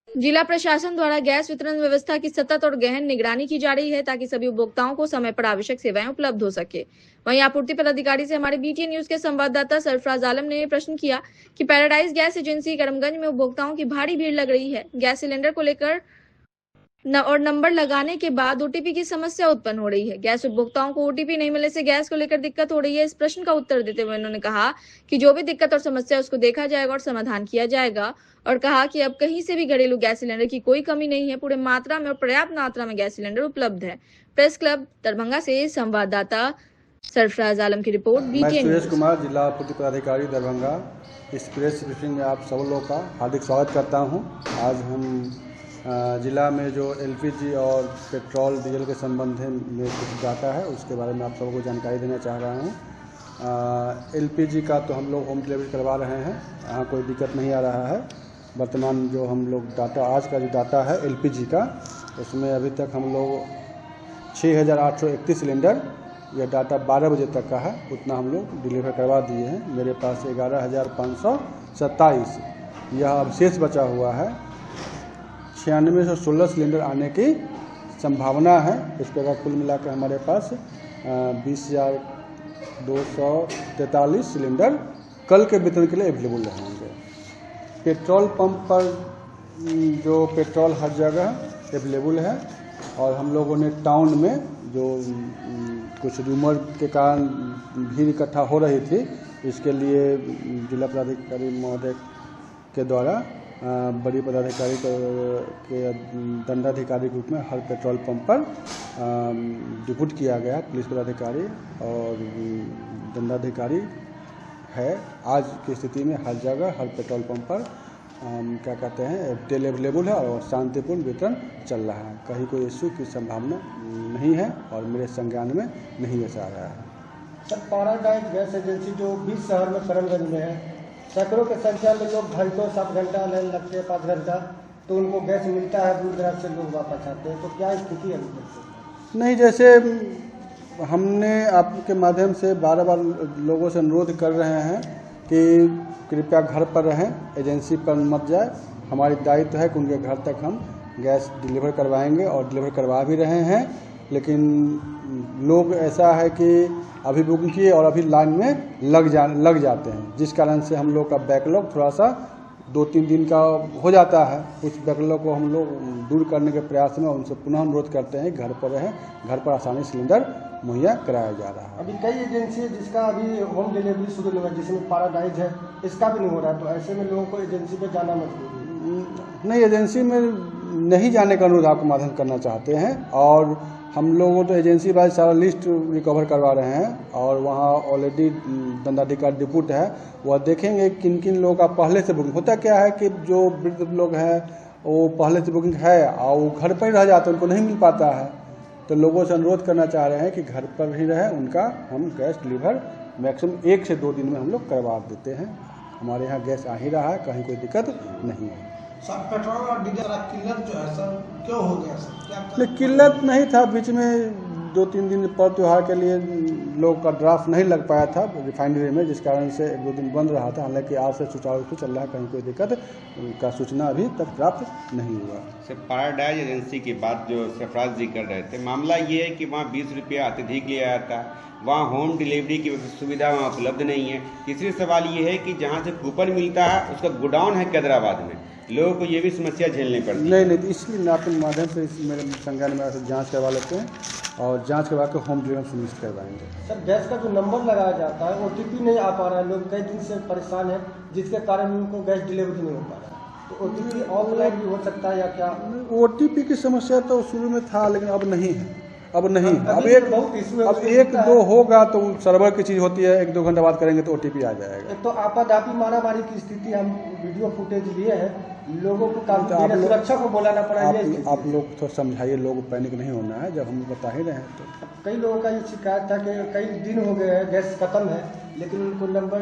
जिला प्रशासन द्वारा गैस वितरण व्यवस्था की सतत और गहन निगरानी की जा रही है ताकि सभी उपभोक्ताओं को समय पर आवश्यक सेवाएं उपलब्ध हो सके। वहीं आपूर्ति पदाधिकारी से हमारे BTN न्यूज के संवाददाता सरफराज आलम ने प्रश्न किया कि पैराडाइज गैस एजेंसी करमगंज में उपभोक्ताओं की भारी भीड़ लग रही है। गैस सिलेंडर को लेकर और नंबर लगाने के बाद OTP की समस्या उत्पन्न हो रही है। गैस उपभोक्ताओं को OTP नहीं मिलने से गैस को लेकर दिक्कत हो रही है। इस प्रश्न का उत्तर देते हुए उन्होंने कहा कि जो भी दिक्कत और समस्या उसको देखा जाएगा और समाधान किया जाएगा और कहा कि अब कहीं से भी घरेलू गैस सिलेंडर की कोई कमी नहीं है। पूरे मात्रा में और पर्याप्त मात्रा में गैस सिलेंडर उपलब्ध है। प्रेस क्लब दरभंगा से संवाददाता सरफराज आलम की रिपोर्ट। BTN सुरेश कुमार, जिला आपूर्ति पदाधिकारी दरभंगा। इस प्रेस ब्रीफिंग में आप सब लोगों का हार्दिक स्वागत करता हूं। आज हम जिला में जो LPG और पेट्रोल डीजल के संबंध में कुछ डाटा है उसके बारे में आप सबको जानकारी देना चाह रहा हूं। LPG का तो हम लोग होम डिलीवरी करवा रहे हैं, यहाँ कोई दिक्कत नहीं आ रहा है। वर्तमान जो हम लोग डाटा आज का जो डाटा है LPG का, उसमें अभी तक हम लोग 6831 सिलेंडर, यह डाटा 12 बजे तक का है, उतना हम लोग डिलीवर करवा दिए हैं। मेरे पास 11,527 यह अवशेष बचा हुआ है। 9616 सिलेंडर आने की संभावना है। इस प्रकार कुल मिलाकर हमारे पास 20,243 सिलेंडर कल के वितरण के लिए अवेलेबल रहेंगे। पेट्रोल पंप पर जो पेट्रोल हर जगह अवेलेबल है और हम लोगों ने टाउन में जो कुछ रूमर के कारण भीड़ इकट्ठा हो रही थी, इसके लिए जिला पदाधिकारी महोदय के द्वारा बड़ी पदाधिकारी के दंडाधिकारी के रूप में हर पेट्रोल पंप पर डिप्यूट किया गया। पुलिस पदाधिकारी और दंडाधिकारी है। आज की स्थिति में हर जगह हर पेट्रोल पंप पर क्या कहते हैं तेल अवेलेबल है और शांतिपूर्ण वितरण चल रहा है। कहीं कोई इश्यू की संभावना नहीं है और मेरे संज्ञान में नहीं ऐसा आ रहा है। सर, पैराडाइज गैस एजेंसी जो 20 शहर में करमगंज में है, सैकड़ों की संख्या में लोग घंटों 7 घंटा लाइन लगते हैं, 5 घंटा, तो उनको गैस मिलता है, दूर दराज से लोग वापस आते हैं, तो क्या स्थिति है? नहीं, जैसे हमने आपके माध्यम से बार-बार लोगों से अनुरोध कर रहे हैं कि कृपया घर पर रहें, एजेंसी पर मत जाए। हमारी दायित्व है कि उनके घर तक हम गैस डिलीवर करवाएंगे और डिलीवर करवा भी रहे हैं। लेकिन लोग ऐसा है कि अभी बुकिंग किए और अभी लाइन में लग जाते हैं, जिस कारण से हम लोग का बैकलॉग थोड़ा सा 2-3 दिन का हो जाता है। उस बैकलॉग को हम लोग दूर करने के प्रयास में उनसे पुनः अनुरोध करते हैं घर पर रहें, घर पर आसानी सिलेंडर मुहैया कराया जा रहा है। अभी कई एजेंसी है जिसका अभी होम डिलीवरी शुरू नहीं हुआ, जिसमें पैराडाइज है, इसका भी नहीं हो रहा है, तो ऐसे में लोगों को एजेंसी पे जाना मजबूरी नहीं, एजेंसी में नहीं जाने का अनुरोध आपको माध्यम करना चाहते हैं। और हम लोगों तो एजेंसी वाइज सारा लिस्ट रिकवर करवा रहे हैं और वहाँ ऑलरेडी दंडाधिकारी डिप्यूट है, वह देखेंगे किन किन लोगों का पहले से बुकिंग होता। क्या है कि जो वृद्ध लोग हैं वो पहले से बुकिंग है और वो घर पर ही रह जाते हैं, उनको नहीं मिल पाता है, तो लोगों से अनुरोध करना चाह रहे हैं कि घर पर ही रहे, उनका हम गैस डिलीवर मैक्सिमम 1 से 2 दिन में हम लोग करवा देते हैं। हमारे यहाँ गैस आ ही रहा है, कहीं कोई दिक्कत नहीं है। सर, पेट्रोल और डीजल किल्लत जो है सर क्यों हो गया सर? क्या किल्लत नहीं था, बीच में 2-3 दिन पर त्यौहार के लिए लोग का ड्राफ्ट नहीं लग पाया था रिफाइनरी में, जिस कारण से 1-2 दिन बंद रहा था। हालांकि आज से सुचारू रूप से चल रहा है, कहीं कोई दिक्कत का सूचना अभी तक प्राप्त नहीं हुआ। सर, पैराडाइज एजेंसी की बात जो सरफराज जी कर रहे थे, मामला ये है कि वहाँ 20 रुपया अत्यधिक लिया जाता है, वहाँ होम डिलीवरी की सुविधा वहाँ उपलब्ध नहीं है। तीसरी सवाल ये है कि जहाँ से कूपन मिलता है उसका गोडाउन है कैदराबाद में, लोगों को ये भी समस्या झेलनी पड़ती है। नहीं, तो इसलिए मैं आपके माध्यम से मेरे संज्ञान में जांच करवा लेते हैं और जांच करवा के होम डिलीवरी सुनिश्चित करवाएंगे। सर, गैस का जो नंबर लगाया जाता है OTP नहीं आ पा रहा है, लोग कई दिन से परेशान है, जिसके कारण उनको गैस डिलीवरी नहीं हो पा रहा है, तो OTP ऑफलाइन भी हो सकता है या क्या? OTP की समस्या तो शुरू में था, लेकिन अब नहीं है। अब नहीं, अब एक दो होगा तो सर्वर की चीज होती है, 1-2 घंटा बाद करेंगे तो OTP आ जाएगा। एक तो आपाधापी मारामारी की स्थिति, हम वीडियो फुटेज लिए हैं, लोगों को काम सुरक्षा को बुलाना पड़ा। आप लोग थोड़ा समझाइए, लोग पैनिक नहीं होना है, जब हम बता ही रहे हैं तो। कई लोगों का ये शिकायत था कि कई दिन हो गए हैं, गैस खत्म है, लेकिन उनको नंबर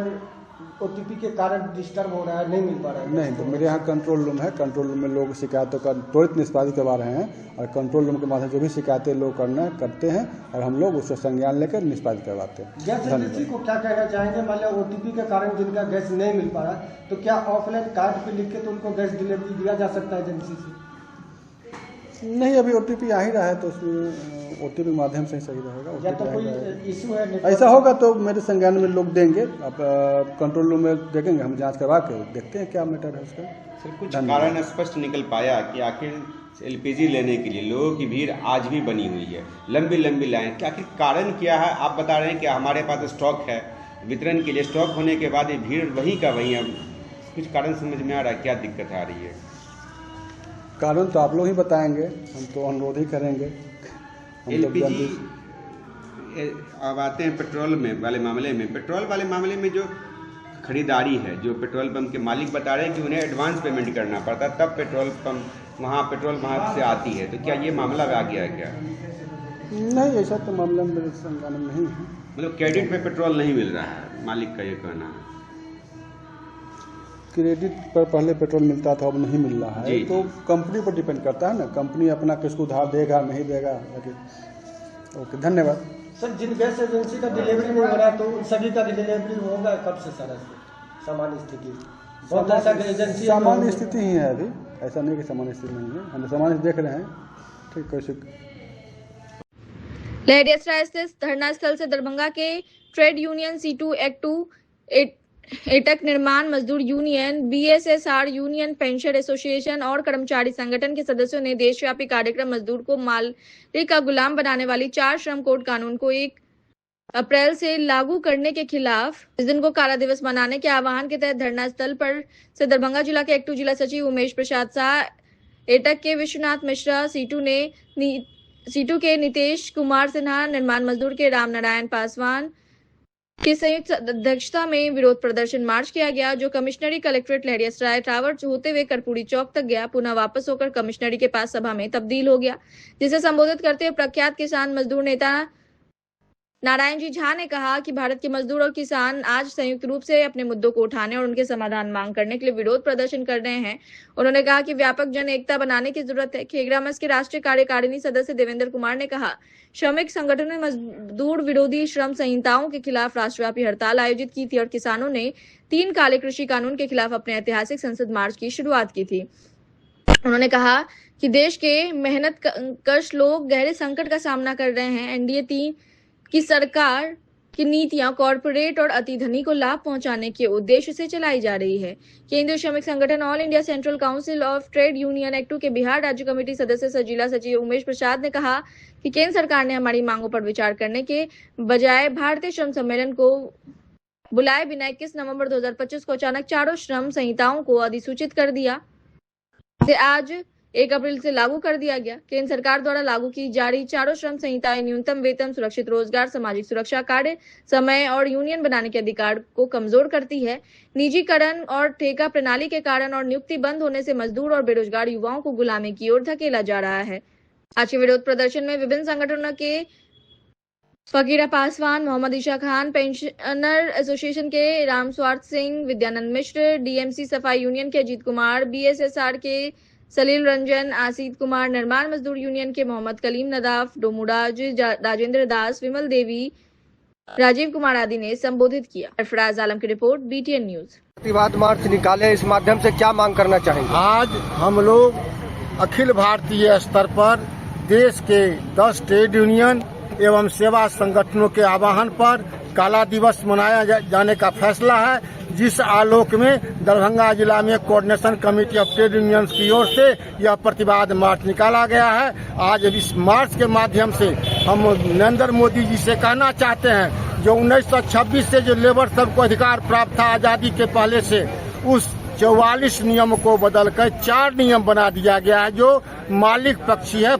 OTP के कारण डिस्टर्ब हो रहा है, नहीं मिल पा रहा है। नहीं, तो मेरे यहाँ कंट्रोल रूम है, कंट्रोल रूम में लोग शिकायतों का त्वरित निष्पादित करवा रहे हैं, और कंट्रोल रूम के माध्यम से जो भी शिकायतें लोग करते हैं और हम लोग उससे संज्ञान लेकर निष्पादित करवाते हैं। गैस एजेंसी को क्या कहना चाहेंगे, मान लो OTP के कारण जिनका गैस नहीं मिल पा रहा, तो क्या ऑफलाइन कार्ड पे लिख के तो उनको गैस डिलीवरी दिया जा सकता है एजेंसी से? नहीं, अभी OTP आ ही रहा है तो OTP के माध्यम से ही सही रहेगा। या तो कोई इशू है, ऐसा होगा तो मेरे संज्ञान में लोग देंगे, आप कंट्रोल रूम में देखेंगे, हम जांच करवा के देखते हैं क्या मैटर है उसका। सर, कुछ कारण स्पष्ट निकल पाया कि आखिर LPG लेने के लिए लोगों की भीड़ आज भी बनी हुई है, लंबी लंबी लाइन, कि आखिर कारण क्या है? आप बता रहे हैं कि हमारे पास स्टॉक है, वितरण के लिए स्टॉक होने के बाद ये भीड़ वहीं का वहीं, अब कुछ कारण समझ में आ रहा है, क्या दिक्कत आ रही है? कारण तो आप लोग ही बताएंगे, हम तो अनुरोध ही करेंगे। LPG अब आते हैं पेट्रोल में वाले मामले में। पेट्रोल वाले मामले में जो खरीदारी है, जो पेट्रोल पंप के मालिक बता रहे हैं कि उन्हें एडवांस पेमेंट करना पड़ता है, तब पेट्रोल वहाँ से आती है, तो क्या ये मामला आ गया है क्या? नहीं, ऐसा तो मामला मेरे संज्ञान में नहीं है। मतलब क्रेडिट पे पेट्रोल नहीं मिल रहा है, मालिक का ये कहना है। क्रेडिट पर पहले पेट्रोल मिलता था, अब नहीं मिल रहा है, तो कंपनी पर डिपेंड करता है ना, कंपनी अपना किसको उधार देगा नहीं देगा। ओके, धन्यवाद। सर, जिन गैस एजेंसी का डिलीवरी नहीं हो रहा तो उन सभी का डिलीवरी होगा कब से? सर, सामान्य स्थिति बहुत ऐसा एजेंसी सामान्य स्थिति ही है अभी, ऐसा नहीं कि सामान्य स्थिति नहीं है, हम सामान्य देख रहे हैं। ठीक, कैसे लहरियासराय स्थित धरना स्थल से दरभंगा के trade union C2 act 2 AITUC निर्माण मजदूर union, BSSR union, pension association और कर्मचारी संगठन के सदस्यों ने देशव्यापी कार्यक्रम मजदूर को मालिक का गुलाम बनाने वाली 4 श्रम कोड कानून को 1 अप्रैल से लागू करने के खिलाफ इस दिन को काला दिवस मनाने के आह्वान के तहत धरना स्थल पर से दरभंगा जिला के एक्ट 2 जिला सचिव उमेश प्रसाद शाह, एटक के विश्वनाथ मिश्रा, C2 के नीतीश कुमार सिन्हा, निर्माण मजदूर के राम नारायण पासवान की संयुक्त अध्यक्षता में विरोध प्रदर्शन मार्च किया गया, जो कमिश्नरी कलेक्ट्रेट लहरियासराय टावर होते हुए कर्पूरी चौक तक गया, पुनः वापस होकर कमिश्नरी के पास सभा में तब्दील हो गया, जिसे संबोधित करते हुए प्रख्यात किसान मजदूर नेता नारायण जी झा ने कहा कि भारत के मजदूर और किसान आज संयुक्त रूप से अपने मुद्दों को उठाने और उनके समाधान मांग करने के लिए विरोध प्रदर्शन कर रहे हैं। उन्होंने कहा कि व्यापक जन एकता बनाने की जरूरत है। खेगरामस के राष्ट्रीय कार्यकारिणी सदस्य देवेंद्र कुमार ने कहा, श्रमिक संगठनों ने मजदूर विरोधी श्रम संहिताओं के खिलाफ राष्ट्रव्यापी हड़ताल आयोजित की थी और किसानों ने 3 काले कृषि कानून के खिलाफ अपने ऐतिहासिक संसद मार्च की शुरुआत की थी। उन्होंने कहा कि देश के मेहनत कश लोग गहरे संकट का सामना कर रहे हैं। NDA 3 की सरकार की नीतियां कॉरपोरेट और अति धनी को लाभ पहुंचाने के उद्देश्य से चलाई जा रही है। केंद्रीय श्रमिक संगठन all India central council of trade union act 2 के बिहार राज्य कमेटी सदस्य जिला सचिव उमेश प्रसाद ने कहा कि केंद्र सरकार ने हमारी मांगों पर विचार करने के बजाय भारतीय श्रम सम्मेलन को बुलाए बिना 21 नवंबर 2025 को अचानक 4 श्रम संहिताओं को अधिसूचित कर दिया, इसे आज 1 अप्रैल से लागू कर दिया गया। केंद्र सरकार द्वारा लागू की जा रही 4 श्रम संहिताएं न्यूनतम वेतन, सुरक्षित रोजगार, सामाजिक सुरक्षा, कार्य समय और यूनियन बनाने के अधिकार को कमजोर करती है। निजीकरण और ठेका प्रणाली के कारण और नियुक्ति बंद होने से मजदूर और बेरोजगार युवाओं को गुलामी की ओर धकेला जा रहा है। आज के विरोध प्रदर्शन में विभिन्न संगठनों के फकीरा पासवान, मोहम्मद ईशा खान, पेंशनर एसोसिएशन के राम स्वार्थ सिंह, विद्यानंद मिश्र, DMC सफाई यूनियन के अजीत कुमार, BSSR के सलील रंजन, आसित कुमार, निर्माण मजदूर यूनियन के मोहम्मद कलीम नदाफ, डोमुराज, राजेंद्र दास, विमल देवी, राजीव कुमार आदि ने संबोधित किया। सरफराज आलम की रिपोर्ट, BTN न्यूज। प्रतिवाद मार्च निकाले, इस माध्यम से क्या मांग करना चाहेंगे? आज हम लोग अखिल भारतीय स्तर पर देश के 10 ट्रेड यूनियन एवं सेवा संगठनों के आह्वान पर काला दिवस मनाया जाने का फैसला है, जिस आलोक में दरभंगा जिला में coordination committee of trade unions की ओर से यह प्रतिवाद मार्च निकाला गया है। आज इस मार्च के माध्यम से हम नरेंद्र मोदी जी से कहना चाहते हैं, जो 1926 से जो लेबर सबको अधिकार प्राप्त था आजादी के पहले से, उस 44 नियम को बदलकर 4 नियम बना दिया गया है, जो मालिक पक्षी है,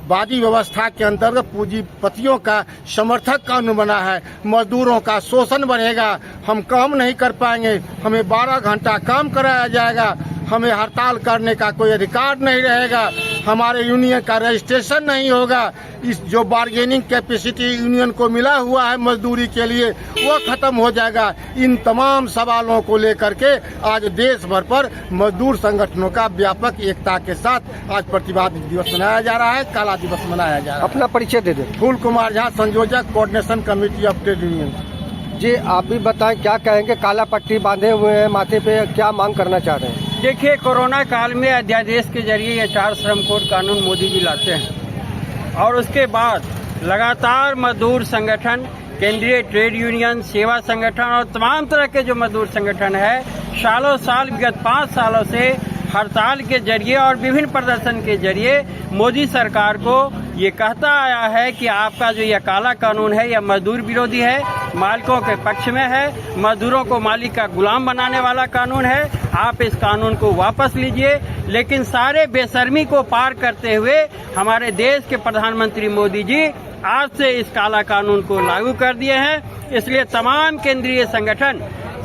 वादी व्यवस्था के अंतर्गत पूंजीपतियों का समर्थक कानून बना है। मजदूरों का शोषण बढ़ेगा, हम काम नहीं कर पाएंगे, हमें 12 घंटा काम कराया जाएगा, हमें हड़ताल करने का कोई अधिकार नहीं रहेगा, हमारे यूनियन का रजिस्ट्रेशन नहीं होगा। इस जो बार्गेनिंग कैपेसिटी यूनियन को मिला हुआ है मजदूरी के लिए वो खत्म हो जाएगा। इन तमाम सवालों को लेकर के आज देश भर पर मजदूर संगठनों का व्यापक एकता के साथ आज प्रतिवाद दिवस मनाया जा रहा है, काला दिवस मनाया जा रहा है। अपना परिचय दे दें। फूल कुमार झा, संयोजक coordination committee of trade union. जी आप भी बताएं, क्या कहेंगे? काला पट्टी बांधे हुए हैं माथे पे, क्या मांग करना चाह रहे हैं? देखिए, कोरोना काल में अध्यादेश के जरिए ये 4 श्रम कोड कानून मोदी जी लाते हैं और उसके बाद लगातार मजदूर संगठन, केंद्रीय ट्रेड यूनियन, सेवा संगठन और तमाम तरह के जो मजदूर संगठन है सालों साल विगत 5 सालों से हड़ताल के जरिए और विभिन्न प्रदर्शन के जरिए मोदी सरकार को ये कहता आया है कि आपका जो यह काला कानून है यह मजदूर विरोधी है, मालिकों के पक्ष में है, मजदूरों को मालिक का गुलाम बनाने वाला कानून है, आप इस कानून को वापस लीजिए। लेकिन सारे बेशर्मी को पार करते हुए हमारे देश के प्रधानमंत्री मोदी जी आज से इस काला कानून को लागू कर दिए हैं। इसलिए तमाम केंद्रीय संगठन,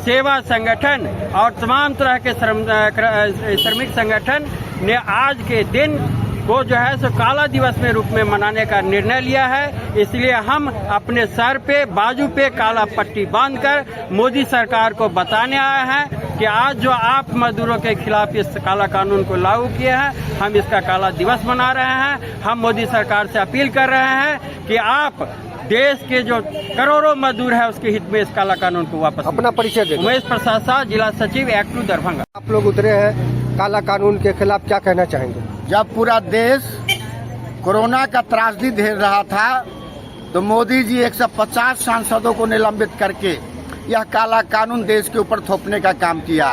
सेवा संगठन और तमाम तरह के श्रमिक संगठन ने आज के दिन को जो है सो काला दिवस में रूप में मनाने का निर्णय लिया है। इसलिए हम अपने सर पे, बाजू पे काला पट्टी बांधकर मोदी सरकार को बताने आए हैं कि आज जो आप मजदूरों के खिलाफ इस काला कानून को लागू किए हैं, हम इसका काला दिवस मना रहे हैं। हम मोदी सरकार से अपील कर रहे हैं कि आप देश के जो करोड़ों मजदूर है उसके हित में इस काला कानून को वापस। अपना परिचय दे। उमेश प्रसाद शाह, जिला सचिव, एक्ट 2 दरभंगा। आप लोग उतरे हैं काला कानून के खिलाफ, क्या कहना चाहेंगे? जब पूरा देश कोरोना का त्रासदी झेल रहा था तो मोदी जी 150 सांसदों को निलंबित करके यह काला कानून देश के ऊपर थोपने का काम किया।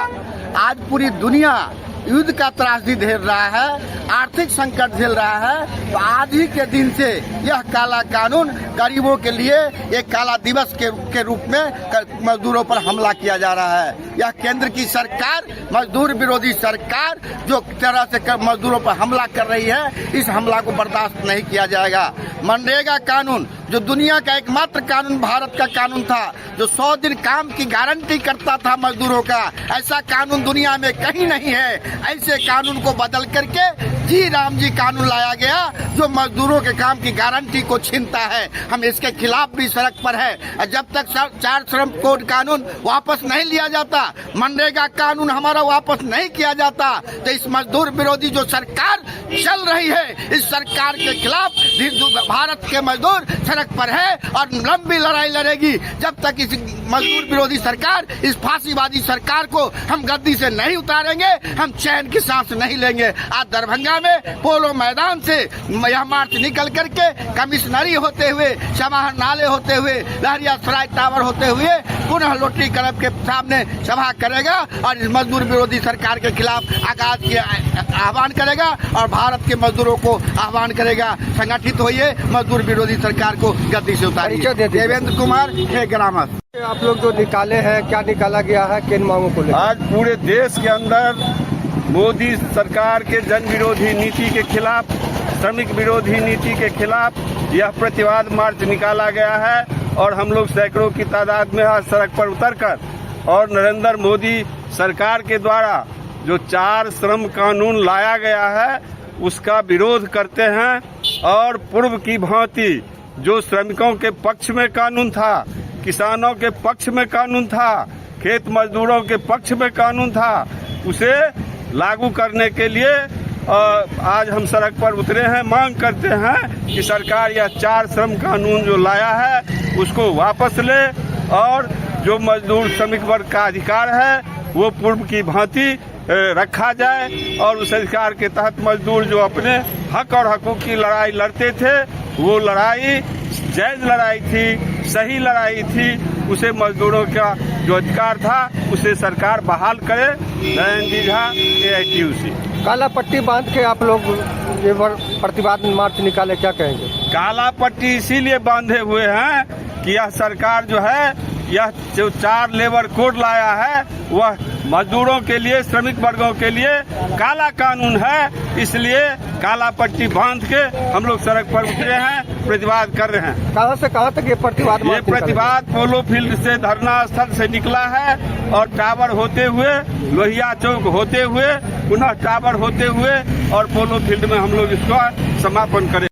आज पूरी दुनिया युद्ध का त्रासदी झेल रहा है, आर्थिक संकट झेल रहा है, तो आज ही के दिन से यह काला कानून गरीबों के लिए एक काला दिवस के रूप में मजदूरों पर हमला किया जा रहा है। यह केंद्र की सरकार, मजदूर विरोधी सरकार जो तरह से मजदूरों पर हमला कर रही है, इस हमला को बर्दाश्त नहीं किया जाएगा। मनरेगा कानून जो दुनिया का एकमात्र कानून भारत का कानून था, जो 100 दिन काम की गारंटी करता था मजदूरों का, ऐसा कानून दुनिया में कहीं नहीं है। ऐसे कानून को बदल करके जी राम जी कानून लाया गया जो मजदूरों के काम की गारंटी को छीनता है। हम इसके खिलाफ भी सड़क पर है। जब तक 4 श्रम कोड कानून वापस नहीं लिया जाता, मनरेगा कानून हमारा वापस नहीं किया जाता, तो इस मजदूर विरोधी जो सरकार चल रही है, इस सरकार के खिलाफ भारत के मजदूर सड़क पर है और लंबी लड़ाई लड़ेगी। जब तक इस मजदूर विरोधी सरकार, इस फांसीवादी सरकार को हम गद्दी से नहीं उतारेंगे, हम चैन की सांस नहीं लेंगे। आज दरभंगा में पोलो मैदान से यह मार्च निकल करके कमिश्नरी होते हुए, समाहर नाले होते हुए, लहरिया सराय टावर होते हुए पुनः लोटरी क्लब के सामने सभा करेगा और इस मजदूर विरोधी सरकार के खिलाफ आगाज के आह्वान करेगा और भारत के मजदूरों को आह्वान करेगा, संगठित होइए, मजदूर विरोधी सरकार को गद्दी से उतारिए। देवेंद्र कुमार है ग्रामस। आप लोग जो निकाले हैं, क्या निकाला गया है, किन मांगों को लेकर? आज पूरे देश के अंदर मोदी सरकार के जन विरोधी नीति के खिलाफ, श्रमिक विरोधी नीति के खिलाफ यह प्रतिवाद मार्च निकाला गया है और हम लोग सैकड़ों की तादाद में आज सड़क पर उतरकर और नरेंद्र मोदी सरकार के द्वारा जो 4 श्रम कानून लाया गया है उसका विरोध करते हैं। और पूर्व की भांति जो श्रमिकों के पक्ष में कानून था, किसानों के पक्ष में कानून था, खेत मजदूरों के पक्ष में कानून था, उसे लागू करने के लिए आज हम सड़क पर उतरे हैं। मांग करते हैं कि सरकार यह 4 श्रम कानून जो लाया है उसको वापस ले और जो मजदूर श्रमिक वर्ग का अधिकार है वो पूर्व की भांति रखा जाए और उस अधिकार के तहत मजदूर जो अपने हक और हकूक की लड़ाई लड़ते थे, वो लड़ाई जायज लड़ाई थी, सही लड़ाई थी, उसे मजदूरों का जो अधिकार था उसे सरकार बहाल करे। नरेंद्र झा, AITUC। काला पट्टी बांध के आप लोग ये प्रतिवाद मार्च निकाले, क्या कहेंगे? काला पट्टी इसीलिए बांधे हुए हैं कि यह सरकार जो है यह जो 4 लेबर कोड लाया है वह मजदूरों के लिए, श्रमिक वर्गों के लिए काला कानून है। इसलिए काला पट्टी बांध के हम लोग सड़क पर उतरे हैं, प्रतिवाद कर रहे हैं। कहां से कहां तक ये प्रतिवाद? ये प्रतिवाद पोलो फील्ड से धरना स्थल से निकला है और टावर होते हुए, लोहिया चौक होते हुए, पुनः टावर होते हुए और पोलो फील्ड में हम लोग इसका समापन करें।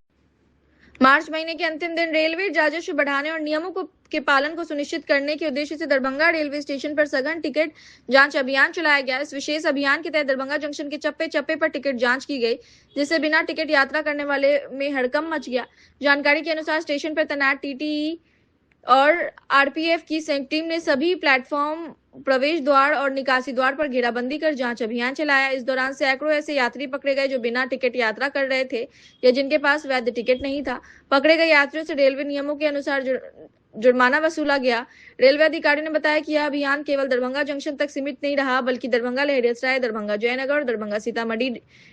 मार्च महीने के अंतिम दिन रेलवे राजस्व बढ़ाने और नियमों के पालन को सुनिश्चित करने के उद्देश्य से दरभंगा रेलवे स्टेशन पर सघन टिकट जांच अभियान चलाया गया। इस विशेष अभियान के तहत दरभंगा जंक्शन के चप्पे चप्पे पर टिकट जांच की गई, जिससे बिना टिकट यात्रा करने वाले में हड़कंप मच गया। जानकारी के अनुसार स्टेशन पर तैनात टीटीई और आरपीएफ की संयुक्त टीम ने सभी प्लेटफॉर्म, प्रवेश द्वार और निकासी द्वार पर घेराबंदी कर जांच अभियान चलाया। इस दौरान सैकड़ों ऐसे यात्री पकड़े गए जो बिना टिकट यात्रा कर रहे थे या जिनके पास वैध टिकट नहीं था। पकड़े गए यात्रियों से रेलवे नियमों के अनुसार जुर्माना वसूला गया। रेलवे अधिकारियों ने बताया कि यह अभियान केवल दरभंगा जंक्शन तक सीमित नहीं रहा, बल्कि दरभंगा लहरियासराय, दरभंगा जयनगर और दरभंगा सीतामढ़ी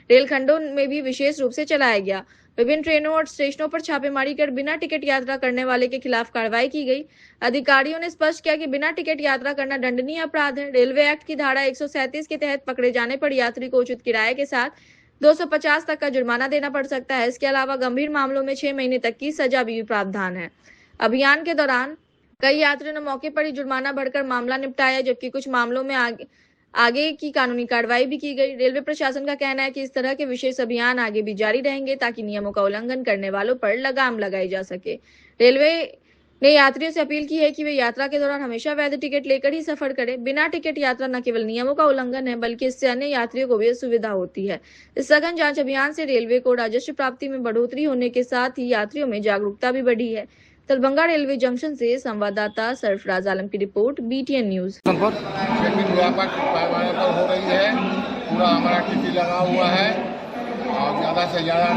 रेलखंडों में भी विशेष रूप से चलाया गया। विभिन्न ट्रेनों और स्टेशनों पर छापेमारी कर बिना टिकट यात्रा करने वाले के खिलाफ कार्रवाई की गई। अधिकारियों ने स्पष्ट किया कि बिना टिकट यात्रा करना दंडनीय अपराध है। रेलवे एक्ट की धारा 137 के तहत पकड़े जाने पर यात्री को उचित किराए के साथ 250 तक का जुर्माना देना पड़ सकता है। इसके अलावा गंभीर मामलों में 6 महीने तक की सजा भी प्रावधान है। अभियान के दौरान कई यात्रियों ने मौके पर ही जुर्माना भरकर मामला निपटाया, जबकि कुछ मामलों में आगे की कानूनी कार्रवाई भी की गई। रेलवे प्रशासन का कहना है कि इस तरह के विशेष अभियान आगे भी जारी रहेंगे ताकि नियमों का उल्लंघन करने वालों पर लगाम लगाई जा सके। रेलवे ने यात्रियों से अपील की है कि वे यात्रा के दौरान हमेशा वैध टिकट लेकर ही सफर करें। बिना टिकट यात्रा न केवल नियमों का उल्लंघन है, बल्कि इससे अन्य यात्रियों को भी असुविधा होती है। इस सघन जांच अभियान से रेलवे को राजस्व प्राप्ति में बढ़ोतरी होने के साथ ही यात्रियों में जागरूकता भी बढ़ी है। दरभंगा रेलवे जंक्शन से संवाददाता सरफराज आलम की रिपोर्ट, BTN न्यूज। चेकिंग व्यापक पैमाने पर हो रही है, पूरा हमारा टीटी लगा हुआ है और ज़्यादा से ज़्यादा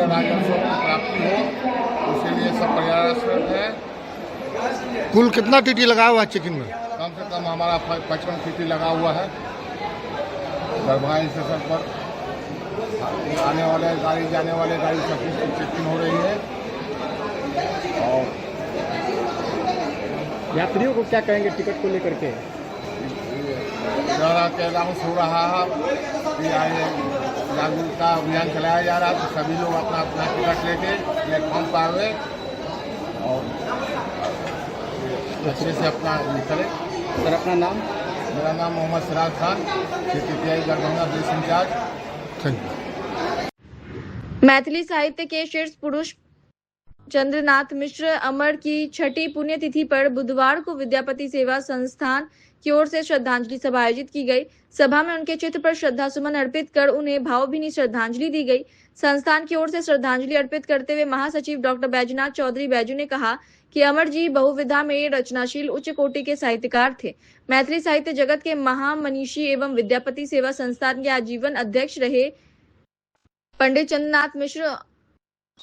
राजस्व की प्राप्ति हो, उसके लिए सब प्रयासरत है। कुल कितना टीटी लगा हुआ है चेकिंग में? कम से कम हमारा 55 टीटी लगा हुआ है। दरभंगा स्टेशन पर आने वाले गाड़ी, जाने वाले गाड़ी सब की चेकिंग हो रही है। और यात्रियों को क्या कहेंगे टिकट को लेकर के? अनाउंस हो रहा है कि आगे जागरूकता अभियान चलाया जा रहा है, तो सभी लोग अपना अपना टिकट लेके प्लेटफॉर्म पर आए और अच्छे से अपना निकले। सर, अपना नाम? मेरा नाम Mohammad Siraj Khan, CTPI Darbhanga base incharge. Thank you. Maithili साहित्य के शीर्ष पुरुष चंद्रनाथ मिश्र अमर की 6ठी पुण्यतिथि पर बुधवार को विद्यापति सेवा संस्थान की ओर से श्रद्धांजलि सभा आयोजित की गई। सभा में उनके चित्र पर श्रद्धा सुमन अर्पित कर उन्हें भावभीनी श्रद्धांजलि दी गई। संस्थान की ओर से श्रद्धांजलि अर्पित करते हुए महासचिव डॉक्टर बैजनाथ चौधरी बैजू ने कहा कि अमर जी बहुविधा में रचनाशील उच्च कोटि के साहित्यकार थे। मैथिली साहित्य जगत के महामनीषी एवं विद्यापति सेवा संस्थान के आजीवन अध्यक्ष रहे पंडित चंद्रनाथ मिश्र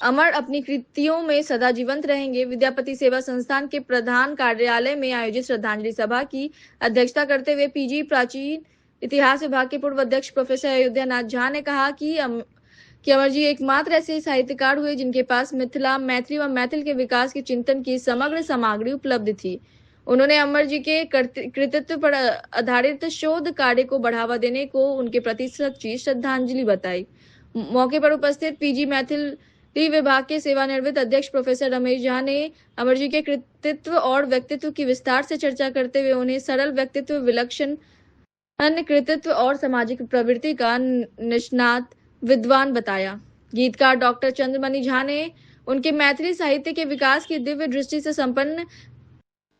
अमर अपनी कृतियों में सदा जीवंत रहेंगे। विद्यापति सेवा संस्थान के प्रधान कार्यालय में आयोजित श्रद्धांजलि सभा की अध्यक्षता करते हुए PG प्राचीन इतिहास विभाग के पूर्व अध्यक्ष प्रोफेसर अयोध्या नाथ झा ने कहा कि अमर जी एकमात्र ऐसे साहित्यकार हुए जिनके पास मिथिला, मैथिली व मैथिल के विकास के चिंतन की समग्र सामग्री उपलब्ध थी। उन्होंने अमर जी के कृतित्व पर आधारित शोध कार्य को बढ़ावा देने को उनके प्रति सच्ची श्रद्धांजलि बताई। मौके पर उपस्थित PG मैथिल विभाग के सेवानिवृत्त अध्यक्ष प्रोफेसर रमेश झा ने अमर जी के कृतित्व और व्यक्तित्व की विस्तार से चर्चा करते हुए उन्हें सरल व्यक्तित्व, विलक्षण अन्य कृतित्व और सामाजिक प्रवृत्ति का निष्णात विद्वान बताया। गीतकार डॉक्टर चंद्रमणि झा ने उनके मैथिली साहित्य के विकास की दिव्य दृष्टि से संपन्न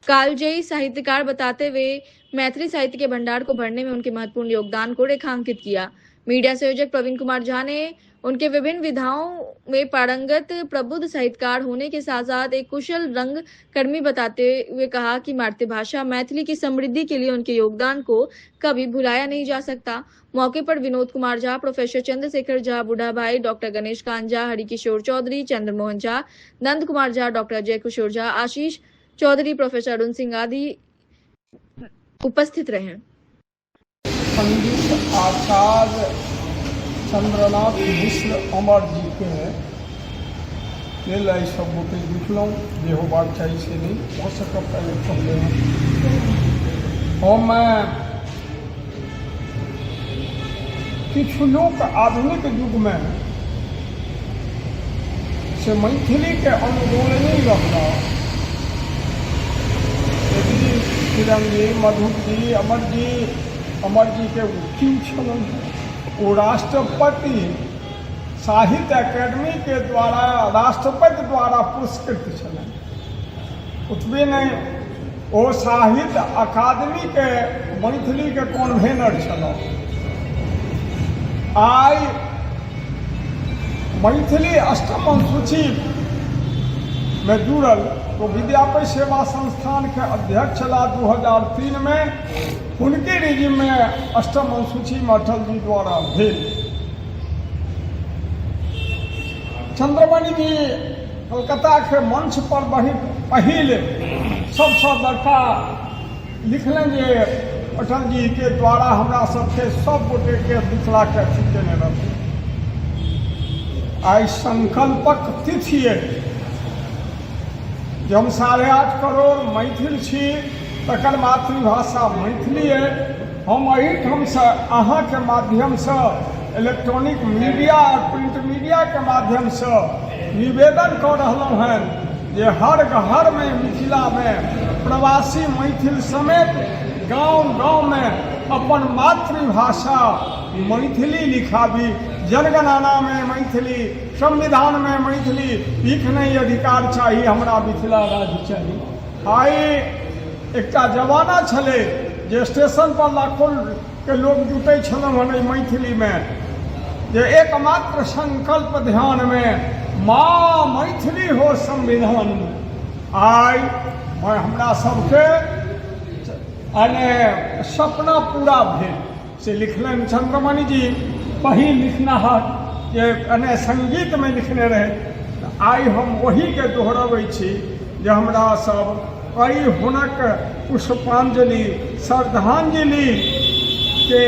कालजयी साहित्यकार बताते हुए मैथिली साहित्य के भंडार को भरने में उनके महत्वपूर्ण योगदान को रेखांकित किया। मीडिया संयोजक प्रवीण कुमार झा ने उनके विभिन्न विधाओं में पारंगत प्रबुद्ध साहित्यकार होने के साथ साथ एक कुशल रंग कर्मी बताते हुए कहा कि मातृभाषा मैथिली की समृद्धि के लिए उनके योगदान को कभी भुलाया नहीं जा सकता। मौके पर विनोद कुमार झा, प्रोफेसर चंद्रशेखर झा, बुढ़ा भाई, डॉक्टर गणेश कांत झा, हरिकिशोर चौधरी, चंद्रमोहन झा, नंद कुमार झा, डॉक्टर अजय किशोर झा, आशीष चौधरी, प्रोफेसर अरुण सिंह आदि उपस्थित रहे। पंडित आचार्य चंद्रनाथ मिश्र अमर जी के लेल एहि सब गोटे जुटलहुँ जे होबाक चाही से नहि भऽ सकत पहले कहले हम किछु लोक आधुनिक युगमे से मैथिलीके अनुकूल नहीं रखना। किरण जी, मधु जी, अमर जी के की छलन वो राष्ट्रपति साहित्य अकादमी के द्वारा राष्ट्रपति द्वारा पुरस्कृत छलन। उतबे नहीं वो साहित्य अकादमी के मैथिली के कन्वेनर छलन। आई मैथिली अष्टम अनुसूची में जुड़ल तो विद्यापति सेवा संस्थान के अध्यक्ष छला 2003 में उनके रिजिम में अष्टम अनुसूची में अटल जी द्वारा भेल। चंद्रमणि जी कलकत्ता के मंच पर पहिल सबसे बड़का लिखलन जे अटल जी के द्वारा हमरा सबके सब गोटे के मिथिला के अथी केने रहथिन। आई संकल्पक तिथि जे हम 8.5 करोड़ मैथिल छी, तकर मातृभाषा मैथिली है। हम एहिठाम से अहाँ के माध्यम से इलेक्ट्रॉनिक मीडिया और प्रिंट मीडिया के माध्यम से निवेदन कर रहलहुँ हैं जे हर घर में मिथिला में प्रवासी मैथिल समेत गांव में अपन मातृभाषा मैथिली लिखाबी। जनगणना में मैथिली, संविधान में मैथिली लिखने अधिकार चाहिए, हमरा मिथिला राज्य चाहिए। आई एक जमाना छले जे स्टेशन पर लाखों के लोग जुटे छलहुँ मैथिली में जे एकमात्र संकल्प ध्यान में माँ मैथिली हो संविधान में। आई हमरा सबके अने सपना पूरा भेल से लिखलन चंद्रमणि जी पहिल लिखनाहर जे अने संगीत में लिखने रहे। आई हम वही के दोहराबै छी जे हमरा सब कई हुनक पुष्पांजलि श्रद्धांजलि के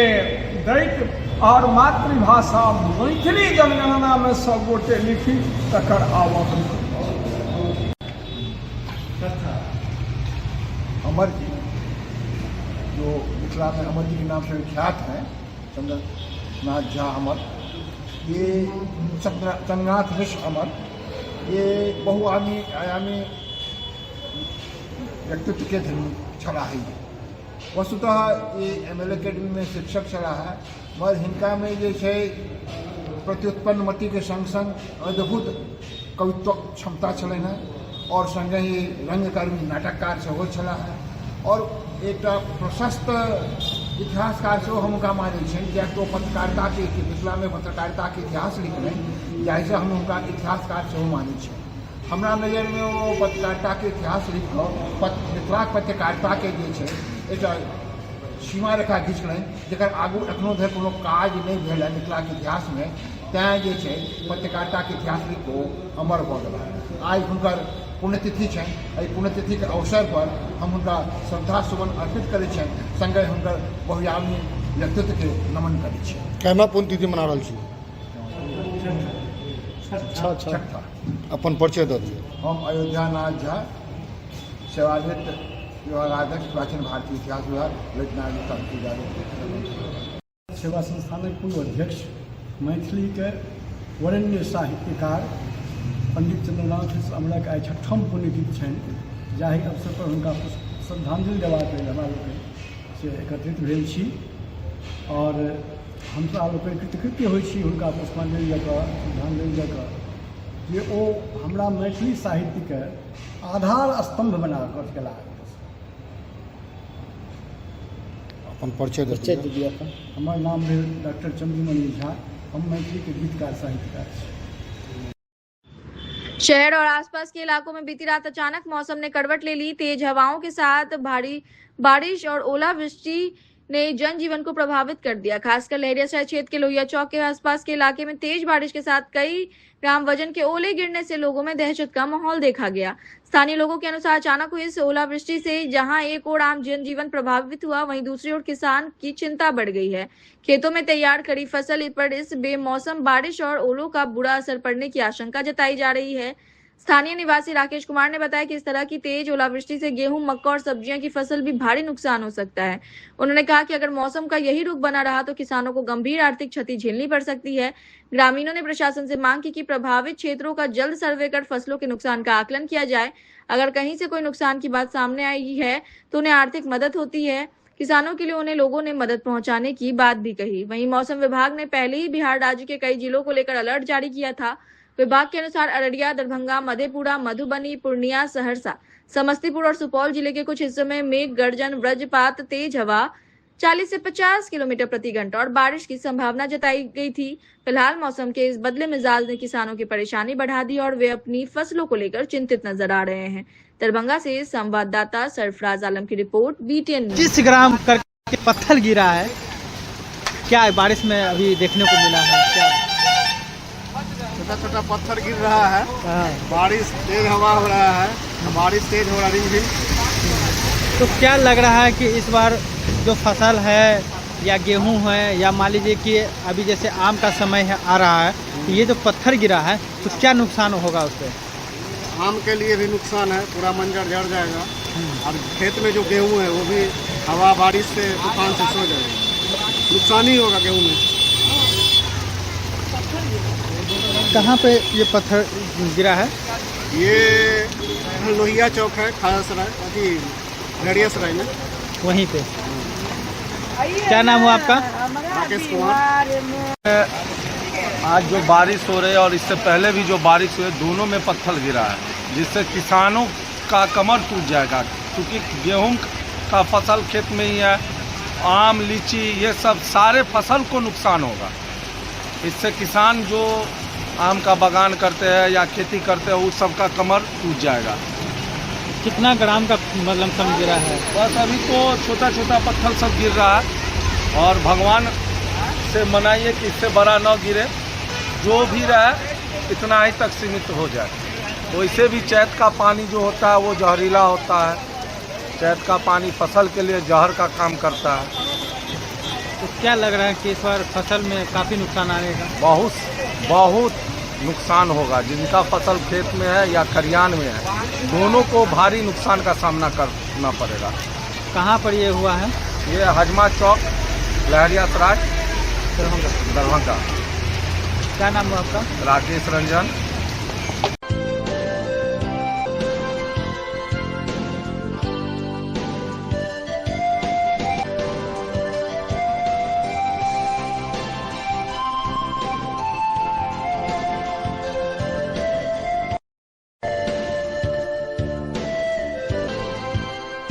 दैत और मातृभाषा मैथिली जनगणना में सब गोटे लिखी तकर आवाहन। अमर जी जो मिथिला में अमर जी के नाम से विख्यात हैं, चंद्रनाथ झा अमर, ये चंद्रनाथ मिश्र अमर, ये बहुआयामी व्यक्तित्व के धनी छला है। वस्तुतः ये ML अकेडमी में शिक्षक छला है, मगर हिनका में जे छै प्रत्युत्पन्न मति के संग संग अद्भुत कवित्व क्षमता छलन है और संगे ही रंगकर्मी नाटककार सेहो छला है और एक प्रशस्त इतिहासकार से हम उनका माने हैं। तो पत्रकारिता के मिथिला में पत्रकारिता के इतिहास लिखने जैसे हम उनका इतिहासकार से माने हैं। हमारा नज़र में वो पत्रकारिता के इतिहास लिख मिथिला पत्रकारिता के एक सीमा रेखा खींचलें जर आगू एखनो धरि कोनो काज नहीं भेल है मिथिला के इतिहास में, तैं पत्रकारिता के इतिहास लिख को अमर भऽ गेल। आज हुनकर पुण्यतिथि छनि, एहि पुण्यतिथि के अवसर पर हम उनका श्रद्धा सुमन अर्पित करै छनि, संगे हुनकर बहुआयामी व्यक्तित्व के नमन करै छी। केना पुण्यतिथि मना रहल छी? छठा। अपन परिचय दऽ दियौ। हम अयोध्या नाथ झा, सेवानिवृत्त विभागाध्यक्ष, प्राचीन भारतीय इतिहास विभाग, सेवा संस्थानक पूर्व अध्यक्ष, मैथिली के वरेण्य साहित्यकार पंडित चंद्रनाथ अमरक आई 6ठम पुण्यतिथि छनि, जाहि अवसर पर हुनका श्रद्धांजलि देबाक लेल हमरा लोकनि से एकत्रित भेल छी और हमसभ लोकनि कृतकृत्य होइ छी हुनका पुष्पांजलि दऽ कऽ, श्रद्धांजलि दऽ कऽ, जे ओ हमरा मैथिली साहित्य के आधार स्तंभ बना कऽ गेलाह। अपन परिचय दिअ। हमर नाम भेल डॉक्टर चंद्रमणि झा, हम मैथिली के गीतकार साहित्यकार छी। शहर और आसपास के इलाकों में बीती रात अचानक मौसम ने करवट ले ली। तेज हवाओं के साथ भारी बारिश और ओलावृष्टि ने जनजीवन को प्रभावित कर दिया। खासकर लहरियासराय क्षेत्र के लोहिया चौक के आसपास के इलाके में तेज बारिश के साथ कई ग्राम वजन के ओले गिरने से लोगों में दहशत का माहौल देखा गया। स्थानीय लोगों के अनुसार अचानक हुई इस ओलावृष्टि से जहां एक ओर आम जनजीवन प्रभावित हुआ, वहीं दूसरी ओर किसान की चिंता बढ़ गई है। खेतों में तैयार खड़ी फसल पर इस बेमौसम बारिश और ओलों का बुरा असर पड़ने की आशंका जताई जा रही है। स्थानीय निवासी राकेश कुमार ने बताया कि इस तरह की तेज ओलावृष्टि से गेहूं, मक्का और सब्जियां की फसल भी भारी नुकसान हो सकता है। उन्होंने कहा कि अगर मौसम का यही रुख बना रहा तो किसानों को गंभीर आर्थिक क्षति झेलनी पड़ सकती है। ग्रामीणों ने प्रशासन से मांग की कि प्रभावित क्षेत्रों का जल्द सर्वे कर फसलों के नुकसान का आकलन किया जाए। अगर कहीं से कोई नुकसान की बात सामने आई है तो उन्हें आर्थिक मदद होती है। किसानों के लिए उन्हें लोगों ने मदद पहुंचाने की बात भी कही। वहीं मौसम विभाग ने पहले ही बिहार राज्य के कई जिलों को लेकर अलर्ट जारी किया था। विभाग के अनुसार अररिया, दरभंगा, मधेपुरा, मधुबनी, पूर्णिया, सहरसा, समस्तीपुर और सुपौल जिले के कुछ हिस्सों में मेघ गर्जन, वज्रपात, तेज हवा 40 से 50 किलोमीटर प्रति घंटा और बारिश की संभावना जताई गई थी। फिलहाल मौसम के इस बदले मिजाज ने किसानों की परेशानी बढ़ा दी और वे अपनी फसलों को लेकर चिंतित नजर आ रहे हैं। दरभंगा से संवाददाता सरफराज आलम की रिपोर्ट, BTN। 25 ग्राम करके पत्थर गिरा है, क्या बारिश में अभी देखने को मिला है? क्या छोटा छोटा पत्थर गिर रहा है, बारिश तेज हवा हो रहा है, बारिश तेज हो रही है। तो क्या लग रहा है कि इस बार जो फसल है या गेहूं है या मान लीजिए कि अभी जैसे आम का समय है आ रहा है, ये जो पत्थर गिरा है तो क्या नुकसान होगा उससे? आम के लिए भी नुकसान है, पूरा मंजर झड़ जाएगा और खेत में जो गेहूं है वो भी हवा बारिश से तूफान से सो जाएगा, नुकसान ही होगा गेहूं में। कहाँ पे ये पत्थर गिरा है? ये लोहिया चौक है, खाया सराय, अभी घड़िया सराय में, वहीं पे। क्या नाम हुआ आपका? राकेश कुमार। आज जो बारिश हो रही है और इससे पहले भी जो बारिश हुई, दोनों में पत्थर गिरा है, जिससे किसानों का कमर टूट जाएगा, क्योंकि गेहूं का फसल खेत में ही है, आम, लीची, ये सब सारे फसल को नुकसान होगा। इससे किसान जो आम का बागान करते हैं या खेती करते हैं उस सब का कमर टूट जाएगा। कितना ग्राम का मतलब कम गिरा है? बस अभी तो छोटा छोटा पत्थर सब गिर रहा है और भगवान से मनाइए कि इससे बड़ा न गिरे, जो भी रहे इतना ही तक सीमित हो जाए। तो इसे भी चैत का पानी जो होता है वो जहरीला होता है, चैत का पानी फसल के लिए जहर का काम करता है। तो क्या लग रहा है कि इस बार फसल में काफ़ी नुकसान आएगा? बहुत नुकसान होगा। जिनका फसल खेत में है या खरियान में है, दोनों को भारी नुकसान का सामना करना पड़ेगा। कहाँ पर ये हुआ है? ये हजमा चौक, लहरिया सराय, दरभंगा। क्या नाम है आपका? राकेश रंजन।